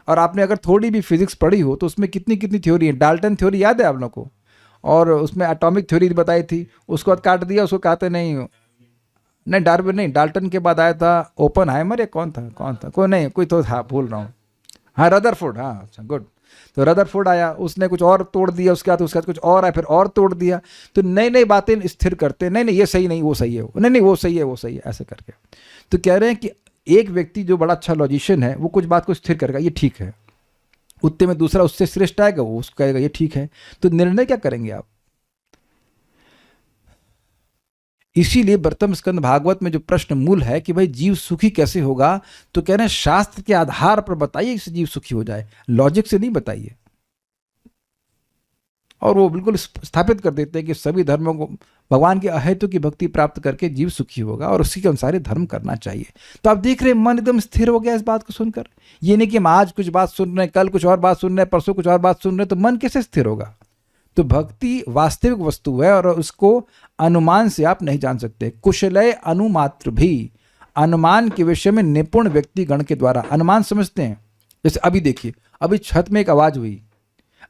और आपने अगर थोड़ी भी फिजिक्स पढ़ी हो तो उसमें कितनी कितनी थ्योरी है। डाल्टन थ्योरी याद है आप लोग को, और उसमें एटॉमिक थ्योरी बताई थी, उसको बाद काट दिया, उसको कहते नहीं डार्विन नहीं, डाल्टन के बाद आया था ओपनहाइमर, या कौन था कोई तो था, भूल रहा हूँ, हाँ रदरफोर्ड, हाँ अच्छा गुड। तो रदरफोर्ड आया, उसने कुछ और तोड़ दिया, उसके बाद कुछ और आया, फिर और तोड़ दिया। तो नई नई बातें स्थिर करते, नहीं ये सही नहीं, वो सही है, नहीं वो सही है, ऐसे करके। तो कह रहे हैं कि एक व्यक्ति जो बड़ा अच्छा लॉजिशियन है वो कुछ बात को स्थिर करेगा, ये ठीक है, उतने में दूसरा उससे श्रेष्ठ आएगा, वो उसको कहेगा ये ठीक है। तो निर्णय क्या करेंगे आप? इसीलिए प्रथम स्कंद भागवत में जो प्रश्न मूल है कि भाई जीव सुखी कैसे होगा, तो कह रहे हैं शास्त्र के आधार पर बताइए कि जीव सुखी हो जाए, लॉजिक से नहीं बताइए। और वो बिल्कुल स्थापित कर देते हैं कि सभी धर्मों को भगवान के अहेतु की भक्ति प्राप्त करके जीव सुखी होगा, और उसी के अनुसार धर्म करना चाहिए। तो आप देख रहे हैं मन एकदम स्थिर हो गया इस बात को सुनकर। ये नहीं कि हम आज कुछ बात सुन रहे हैं, कल कुछ और बात सुन रहे हैं, परसों कुछ और बात सुन रहे हैं, तो मन कैसे स्थिर होगा? तो भक्ति वास्तविक वस्तु है, और उसको अनुमान से आप नहीं जान सकते। कुशलय अनुमात्र भी, अनुमान के विषय में निपुण व्यक्ति गण के द्वारा अनुमान समझते हैं। जैसे अभी देखिए, अभी छत में एक आवाज हुई,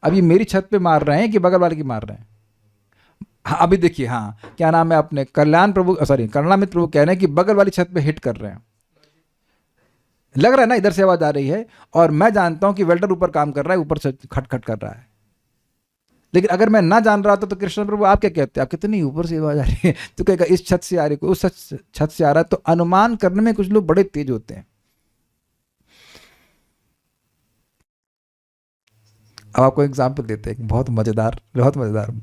अभी मेरी छत पे मार रहे हैं कि बगल वाले की मार रहे हैं? हाँ अभी देखिए, हाँ क्या नाम है अपने करुणामित्र प्रभु कह रहे हैं कि बगल वाली छत पे हिट कर रहे हैं, लग रहा है ना इधर से आवाज आ रही है, और मैं जानता हूं कि वेल्डर ऊपर काम कर रहा है, ऊपर से खटखट कर रहा है। लेकिन अगर मैं ना जान रहा था तो कृष्ण प्रभु आप क्या कहते हैं? आप कहते नहीं ऊपर से आवाज आ रही है, तो कहेगा इस छत से आ रही है, कोई उस छत से आ रहा है। तो अनुमान करने में कुछ लोग बड़े तेज होते हैं। अब आपको एग्जाम्पल देते हैं, बहुत मजेदार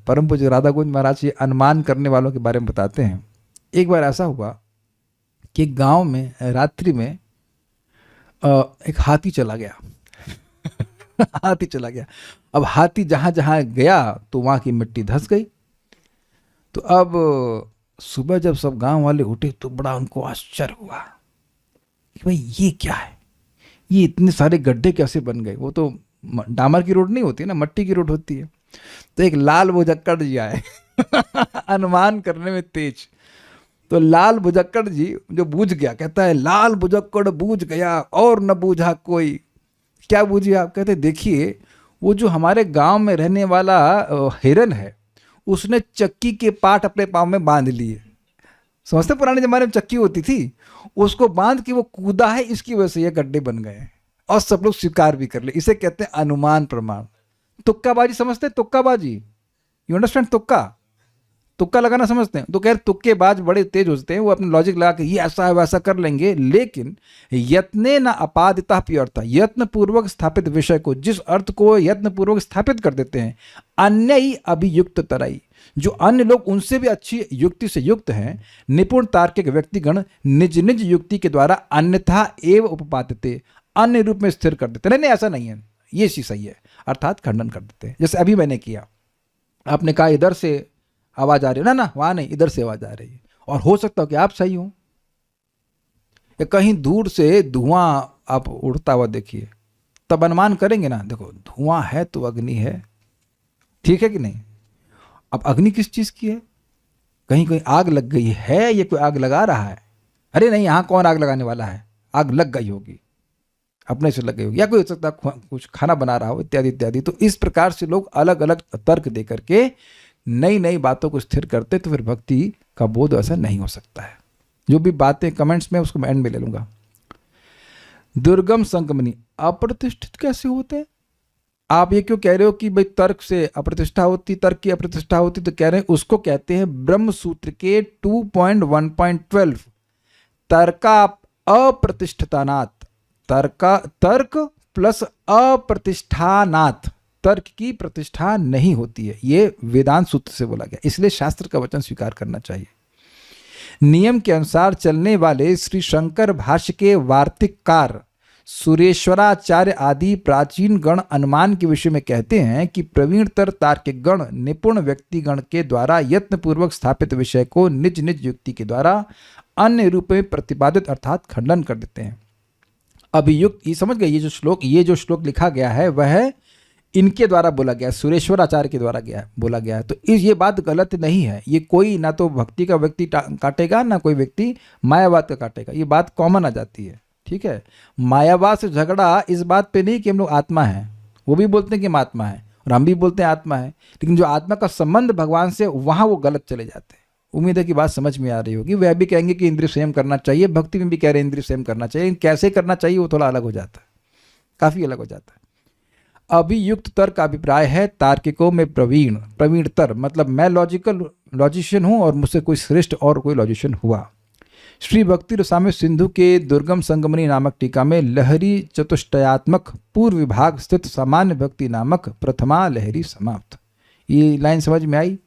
परम पूज्य राधा कुंज महाराज जी अनुमान करने वालों के बारे में बताते हैं। एक बार ऐसा हुआ कि गांव में रात्रि में एक हाथी चला गया। हाथी चला गया। अब हाथी जहां जहां गया तो वहां की मिट्टी धंस गई। तो अब सुबह जब सब गांव वाले उठे तो बड़ा उनको आश्चर्य हुआ कि भाई ये क्या है, ये इतने सारे गड्ढे कैसे बन गए? वो तो डामर की रोड नहीं होती ना, मट्टी की रोड होती है। तो एक लाल भुजक्कड़ जी आए अनुमान करने में तेज। तो लाल भुजक्कड़ जी जो बूझ गया, कहता है लाल भुजक्कड़ बूझ गया और न बूझा कोई। क्या बूझिए आप? कहते देखिए वो जो हमारे गांव में रहने वाला हिरन है, उसने चक्की के पाट अपने पाँव में बांध लिए। समझते पुराने जमाने में चक्की होती थी, उसको बांध के वो कूदा है, इसकी वजह से ये गड्ढे बन गए हैं। और सब लोग स्वीकार भी कर ले। इसे कहते हैं अनुमान प्रमाण। तुक्काबाजी समझते हैं? तुक्काबाजी, यू अंडरस्टैंड? तुक्का लगाना समझते हैं? तो कह रहे तुक्केबाज बड़े तेज होते हैं, वो अपने लॉजिक लगा के ये ऐसा है वैसा कर लेंगे। लेकिन यत्ने न अपादिता प्यर्था, यत्न पूर्वक स्थापित विषय को, जिस अर्थ को यत्न पूर्वक स्थापित कर देते हैं, अन्य ही अभियुक्त तराई, जो अन्य लोग उनसे भी अच्छी युक्ति से युक्त हैं, निपुण तार्किक व्यक्तिगण निज निज युक्ति के द्वारा अन्यथा एव उपपादते, अन्य रूप में स्थिर कर देते। नहीं ऐसा नहीं है, ये चीज सही है, अर्थात खंडन कर देते हैं। जैसे अभी मैंने किया, आपने कहा इधर से आवाज आ रही है, ना वहां नहीं, इधर से आवाज आ रही है। और हो सकता हो कि आप सही हो, या कहीं दूर से धुआं आप उड़ता हुआ देखिए, तब अनुमान करेंगे ना, देखो धुआं है तो अग्नि है, ठीक है कि नहीं? अब अग्नि किस चीज की है? कहीं कहीं आग लग गई है, ये कोई आग लगा रहा है? अरे नहीं, यहां कौन आग लगाने वाला है, आग लग गई होगी, अपने से लग गई होगी, या कोई हो सकता कुछ खाना बना रहा हो, इत्यादि इत्यादि। तो इस प्रकार से लोग अलग अलग तर्क दे करके नई नई बातों को स्थिर करते, तो फिर भक्ति का बोध ऐसा नहीं हो सकता है। जो भी बातें कमेंट्स में, उसको मैं एंड में ले लूंगा। दुर्गम संगमनी अप्रतिष्ठित कैसे होते हैं? आप ये क्यों कह रहे हो कि भाई तर्क से अप्रतिष्ठा होती, तर्क की अप्रतिष्ठा होती? तो कह रहे हैं उसको कहते हैं ब्रह्म सूत्र के 2.1.12 तर्का अप्रतिष्ठतानात्, तर्क प्लस अप्रतिष्ठानात्, तर्क की प्रतिष्ठा नहीं होती है। ये वेदांत सूत्र से बोला गया, इसलिए शास्त्र का वचन स्वीकार करना चाहिए। नियम के अनुसार चलने वाले श्री शंकर भाष्य के वार्तिककार सुरेश्वराचार्य आदि प्राचीन गण अनुमान के विषय में कहते हैं कि प्रवीणतर तार्किक गण निपुण व्यक्तिगण के द्वारा यत्नपूर्वक स्थापित विषय को निज निज युक्ति के द्वारा अन्य रूप में प्रतिपादित अर्थात खंडन कर देते हैं। अभियुक्त, ये समझ गए? ये जो श्लोक लिखा गया है वह इनके द्वारा बोला गया, सुरेश्वराचार्य के द्वारा बोला गया है। तो ये बात गलत नहीं है। ये कोई ना तो भक्ति का व्यक्ति काटेगा, ना कोई व्यक्ति मायावाद का काटेगा। ये बात कॉमन आ जाती है, ठीक है? मायावाद से झगड़ा इस बात पे नहीं कि हम लोग आत्मा हैं, वो भी बोलते हैं कि हम आत्मा है और हम भी बोलते हैं आत्मा है, लेकिन जो आत्मा का संबंध भगवान से, वहाँ वो गलत चले जाते हैं। उम्मीद है कि बात समझ में आ रही होगी। वह भी कहेंगे कि इंद्रिय संयम करना चाहिए, भक्ति में भी कह रहे हैं इंद्रिय संयम करना चाहिए, कैसे करना चाहिए वो थोड़ा अलग हो जाता है, काफ़ी अलग हो जाता है। अभियुक्त तर्क का अभिप्राय है तार्किकों में प्रवीणतर, मतलब मैं लॉजिशियन हूँ और मुझसे कोई श्रेष्ठ और कोई लॉजिशियन हुआ। श्री भक्ति रसामृत सिंधु के दुर्गम संगमनी नामक टीका में लहरी चतुष्टयात्मक पूर्व विभाग स्थित सामान्य भक्ति नामक प्रथमा लहरी समाप्त। ये लाइन समझ में आई?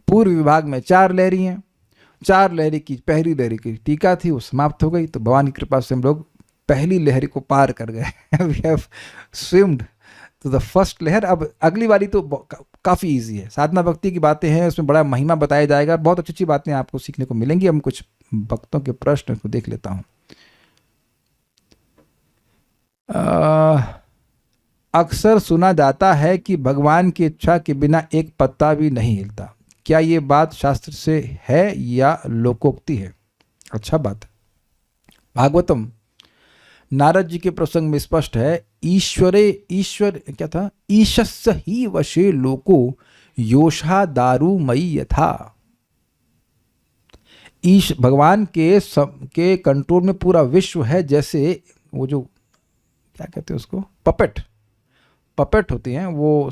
पूर्व विभाग में 4 लहरी हैं, 4 लहरी की पहली लहरी की टीका थी, वो समाप्त हो गई। तो भगवान की कृपा से हम लोग पहली लहरी को पार कर गए। We have swimmed to the first लहर। अब अगली वाली तो काफ़ी इजी है, साधना भक्ति की बातें हैं, उसमें बड़ा महिमा बताया जाएगा, बहुत अच्छी अच्छी बातें आपको सीखने को मिलेंगी। हम कुछ भक्तों के प्रश्न को देख लेता हूँ। अक्सर सुना जाता है कि भगवान की इच्छा के बिना एक पत्ता भी नहीं हिलता। क्या ये बात शास्त्र से है या लोकोक्ति है? अच्छा बात है। भागवतम नारद जी के प्रसंग में स्पष्ट है, ईश्वर क्या था, ईशस्य ही वशे लोको योषा दारूमयी यथा। ईश भगवान के कंट्रोल में पूरा विश्व है, जैसे वो जो क्या कहते हैं उसको, पपेट होती हैं वो,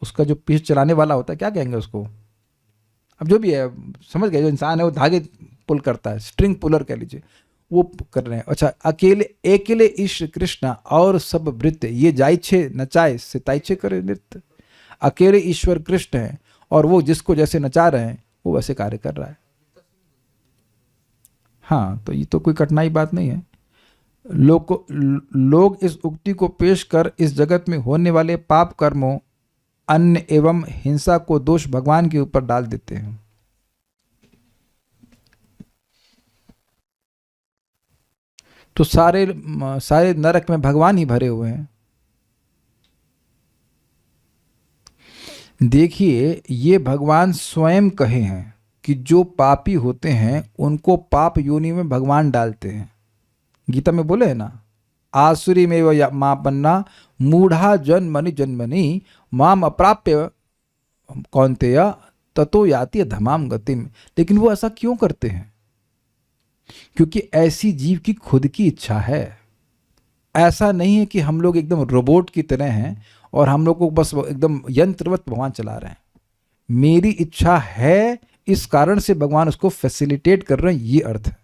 उसका जो पीछे चलाने वाला होता है, क्या कहेंगे उसको, अब जो भी है समझ गए, जो इंसान है वो धागे पुल करता है, स्ट्रिंग पुलर कह लीजिए, वो कर रहे हैं। अच्छा, अकेले ईश कृष्ण और सब वृत्त ये जाइछे नचाए से ताइछे करे नृत्य। अकेले ईश्वर कृष्ण है और वो जिसको जैसे नचा रहे हैं वो वैसे कार्य कर रहा है। हाँ, तो ये तो कोई कठिनाई बात नहीं है। लोग इस उक्ति को पेश कर इस जगत में होने वाले पाप कर्मों, अन्न एवं हिंसा को दोष भगवान के ऊपर डाल देते हैं। तो सारे नरक में भगवान ही भरे हुए हैं। देखिए, ये भगवान स्वयं कहे हैं कि जो पापी होते हैं उनको पाप योनि में भगवान डालते हैं। गीता में बोले है ना, आसुरी में वह मापन्ना मूढ़ा जन्मनि जन्मनि माम अप्राप्य कौन्तेय ततो याति अधमाम गतिम। लेकिन वो ऐसा क्यों करते हैं? क्योंकि ऐसी जीव की खुद की इच्छा है। ऐसा नहीं है कि हम लोग एकदम रोबोट की तरह हैं और हम लोग को बस एकदम यंत्रवत भगवान चला रहे हैं। मेरी इच्छा है, इस कारण से भगवान उसको फैसिलिटेट कर रहे हैं, ये अर्थ है।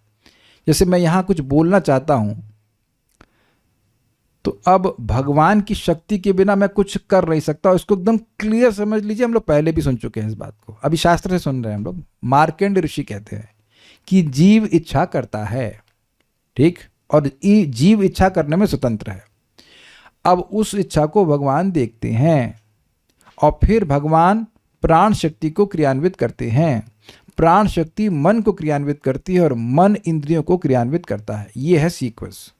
जैसे मैं यहाँ कुछ बोलना चाहता हूँ, तो अब भगवान की शक्ति के बिना मैं कुछ कर नहीं सकता। इसको एकदम क्लियर समझ लीजिए, हम लोग पहले भी सुन चुके हैं इस बात को, अभी शास्त्र से सुन रहे हैं हम लोग। मार्कंड ऋषि कहते हैं कि जीव इच्छा करता है, ठीक, और जीव इच्छा करने में स्वतंत्र है। अब उस इच्छा को भगवान देखते हैं और फिर भगवान प्राण शक्ति को क्रियान्वित करते हैं। प्राण शक्ति मन को क्रियान्वित करती है और मन इंद्रियों को क्रियान्वित करता है। ये है सीक्वेंस।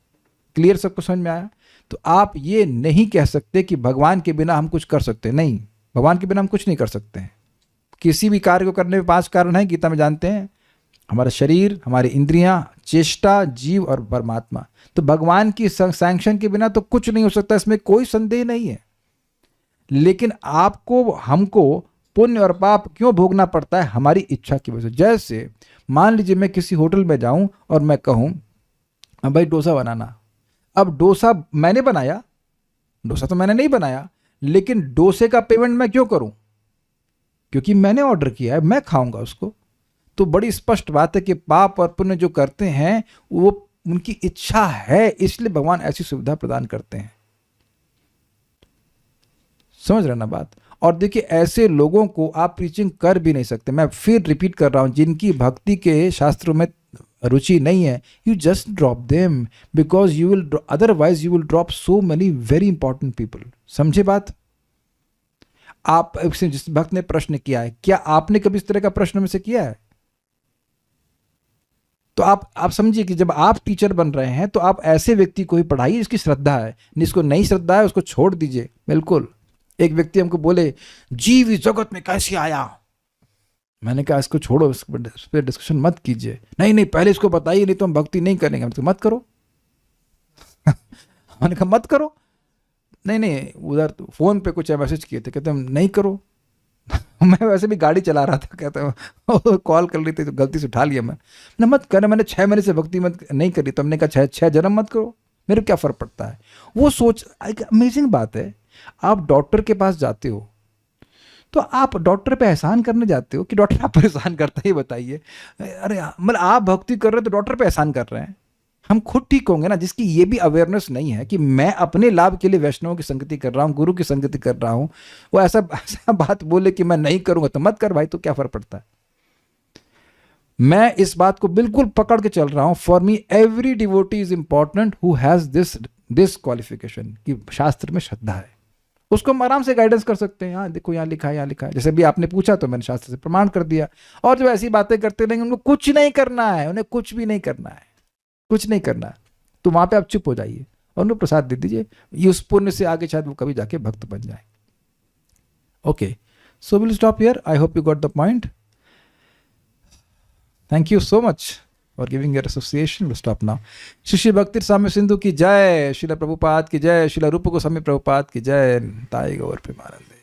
क्लियर, सबको समझ में आया? तो आप ये नहीं कह सकते कि भगवान के बिना हम कुछ कर सकते, नहीं, भगवान के बिना हम कुछ नहीं कर सकते हैं। किसी भी कार्य को करने में 5 कारण हैं, गीता में जानते हैं, हमारा शरीर, हमारी इंद्रियां, चेष्टा, जीव और परमात्मा। तो भगवान की सैंक्शन के बिना तो कुछ नहीं हो सकता, इसमें कोई संदेह नहीं है। लेकिन आपको, हमको पुण्य और पाप क्यों भोगना पड़ता है? हमारी इच्छा की वजह से। जैसे मान लीजिए मैं किसी होटल में जाऊं और मैं कहूं भाई डोसा बनाना। अब डोसा मैंने बनाया, डोसा तो मैंने नहीं बनाया, लेकिन डोसे का पेमेंट मैं क्यों करूं? क्योंकि मैंने ऑर्डर किया है, मैं खाऊंगा उसको। तो बड़ी स्पष्ट बात है कि पाप और पुण्य जो करते हैं वो उनकी इच्छा है, इसलिए भगवान ऐसी सुविधा प्रदान करते हैं। समझ रहे ना बात? और देखिए, ऐसे लोगों को आप प्रीचिंग कर भी नहीं सकते। मैं फिर रिपीट कर रहा हूं, जिनकी भक्ति के शास्त्रों में रुचि नहीं है, you just drop them, because you will otherwise you will drop so many very important people. समझे बात? आप जिस भक्त ने प्रश्न किया है, क्या आपने कभी इस तरह का प्रश्न में से किया है? तो आप समझिए कि जब आप टीचर बन रहे हैं तो आप ऐसे व्यक्ति को ही पढ़ाइए जिसकी श्रद्धा है। जिसको नहीं श्रद्धा है उसको छोड़ दीजिए, बिल्कुल। एक व्यक्ति हमको बोले जीव इस जगत में कैसे आया, मैंने कहा इसको छोड़ो, इस पर डिस्कशन मत कीजिए। नहीं, पहले इसको बताइए, नहीं तो हम भक्ति नहीं करेंगे। हम तो मत करो मैंने कहा मत करो। नहीं, उधर फोन पे कुछ मैसेज किए थे, कहते हम नहीं करो मैं वैसे भी गाड़ी चला रहा था, कहते कॉल कर ली थी तो गलती से उठा लिया मैं मत कर। मैंने 6 महीने से भक्ति मत नहीं करी, तो हमने कहा 6 जन्म मत करो, मेरे क्या फर्क पड़ता है। वो सोच, एक अमेजिंग बात है। आप डॉक्टर के पास जाते हो तो आप डॉक्टर पे एहसान करने जाते हो कि डॉक्टर आप पर एहसान करता है, बताइए। अरे मतलब आप भक्ति कर रहे हो तो डॉक्टर पे एहसान कर रहे हैं। हम खुद ठीक होंगे ना, जिसकी ये भी अवेयरनेस नहीं है कि मैं अपने लाभ के लिए वैष्णव की संगति कर रहा हूँ, गुरु की संगति कर रहा हूँ, वो ऐसा बात बोले कि मैं नहीं करूंगा तो मत कर भाई, तो क्या फर्क पड़ता है। मैं इस बात को बिल्कुल पकड़ के चल रहा हूं। For me every devotee is important who has this qualification, कि शास्त्र में श्रद्धा है, उसको हम आराम से गाइडेंस कर सकते हैं। यहाँ देखो, यहाँ लिखा है, यहाँ लिखा है। जैसे भी आपने पूछा तो मैंने शास्त्र से प्रमाण कर दिया। और जो ऐसी बातें करते रहेंगे उनको कुछ नहीं करना है, उन्हें कुछ भी नहीं करना है, कुछ नहीं करना है। तो वहां पे आप चुप हो जाइए और उनको प्रसाद दे दीजिए। ये उस पुण्य से आगे शायद वो कभी जाके भक्त बन जाए। Okay, so will stop here. I hope you got the point. Thank you so much for giving your association. Will stop now. Shri भक्ति स्वामी सिंधु की जय, श्रील प्रभुपाद की जय, श्रील रूप गोस्वामी प्रभुपाद की जय। ताई गौर प्रेमानंद।